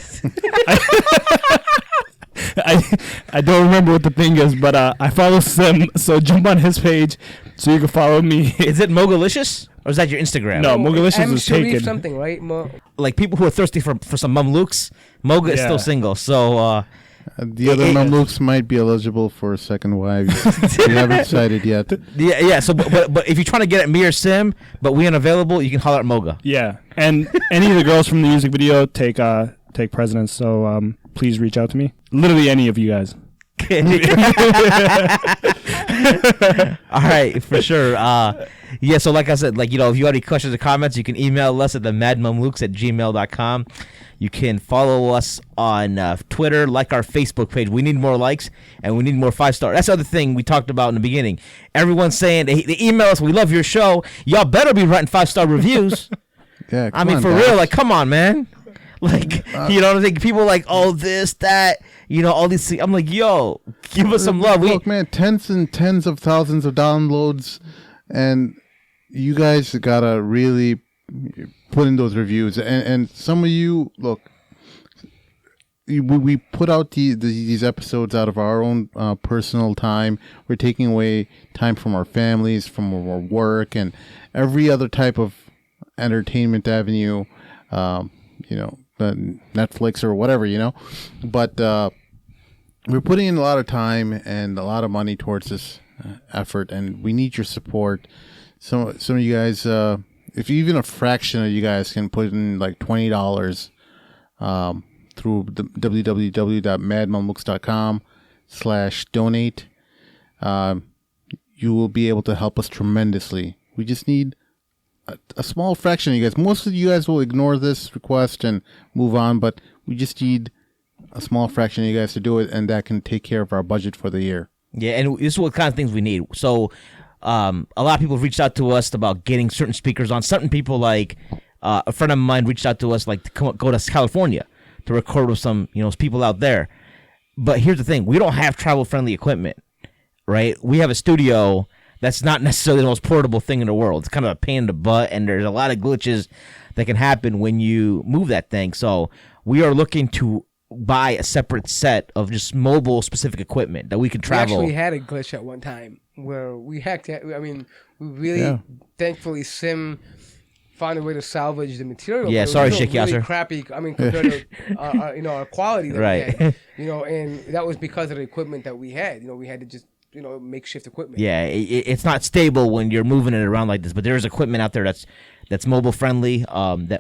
I don't remember what the thing is, but I follow Sim, so jump on his page so you can follow me. Is it Mogalicious? Or is that your Instagram? No, Mogalicious M. is Sharif taken. something, right? Like people who are thirsty for some Mamluks, Moga is Yeah. still single. So The other Mamluks might be eligible for second wives. We haven't decided yet. yeah. So but if you're trying to get at me or Sim, but we unavailable, you can holler at Moga. Yeah, and any of the girls from the music video take precedence. So please reach out to me. Literally any of you guys. All right, for sure. Yeah, so like I said, like, you know, if you have any questions or comments, you can email us at themadmumlukes@gmail.com. You can follow us on Twitter, like our Facebook page. We need more likes, and we need more 5-star. That's the other thing we talked about in the beginning. Everyone's saying, they email us, we love your show. Y'all better be writing 5-star reviews. Yeah, I mean, for real, like, come on, man. Like, you know what I'm saying? People like, oh, this, that, you know, all these things. I'm like, yo, give us some love. Look, man, tens and tens of thousands of downloads, and you guys gotta really put in those reviews. And some of you, look, we put out these episodes out of our own personal time. We're taking away time from our families, from our work, and every other type of entertainment avenue, you know, Netflix or whatever, you know. But we're putting in a lot of time and a lot of money towards this effort, and we need your support. Some of you guys, if even a fraction of you guys can put in like $20 through the www.madmumlooks.com/donate, you will be able to help us tremendously. We just need a small fraction of you guys. Most of you guys will ignore this request and move on, but we just need a small fraction of you guys to do it, and that can take care of our budget for the year. Yeah, and this is what kind of things we need. So a lot of people have reached out to us about getting certain speakers on. Certain people, like a friend of mine reached out to us, like, to go to California to record with some, you know, people out there. But here's the thing. We don't have travel-friendly equipment, right? We have a studio that's not necessarily the most portable thing in the world. It's kind of a pain in the butt, and there's a lot of glitches that can happen when you move that thing. So we are looking to buy a separate set of just mobile-specific equipment that we can travel. We actually had a glitch at one time where we hacked it. I mean, we really, thankfully, Sim found a way to salvage the material. Yeah, but it sorry, was still Sheikh really Yasser. crappy. I mean, compared to you know, our quality that Right. we had, you know, and that was because of the equipment that we had. You know, we had to just, you know, makeshift equipment. Yeah, it's not stable when you're moving it around like this, but there's equipment out there that's mobile friendly.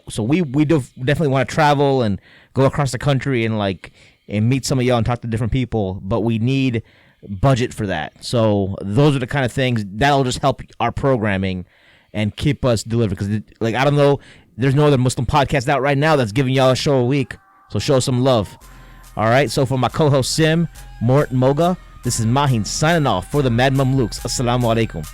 So we definitely want to travel and go across the country and meet some of y'all and talk to different people, but we need budget for that. So those are the kind of things that'll just help our programming and keep us delivered. Because like, I don't know, there's no other Muslim podcast out right now that's giving y'all a show a week. So show some love. All right. So for my co-host Sim, Mort, Moga, this is Mahin signing off for the Mad Mamluks. Assalamu alaikum.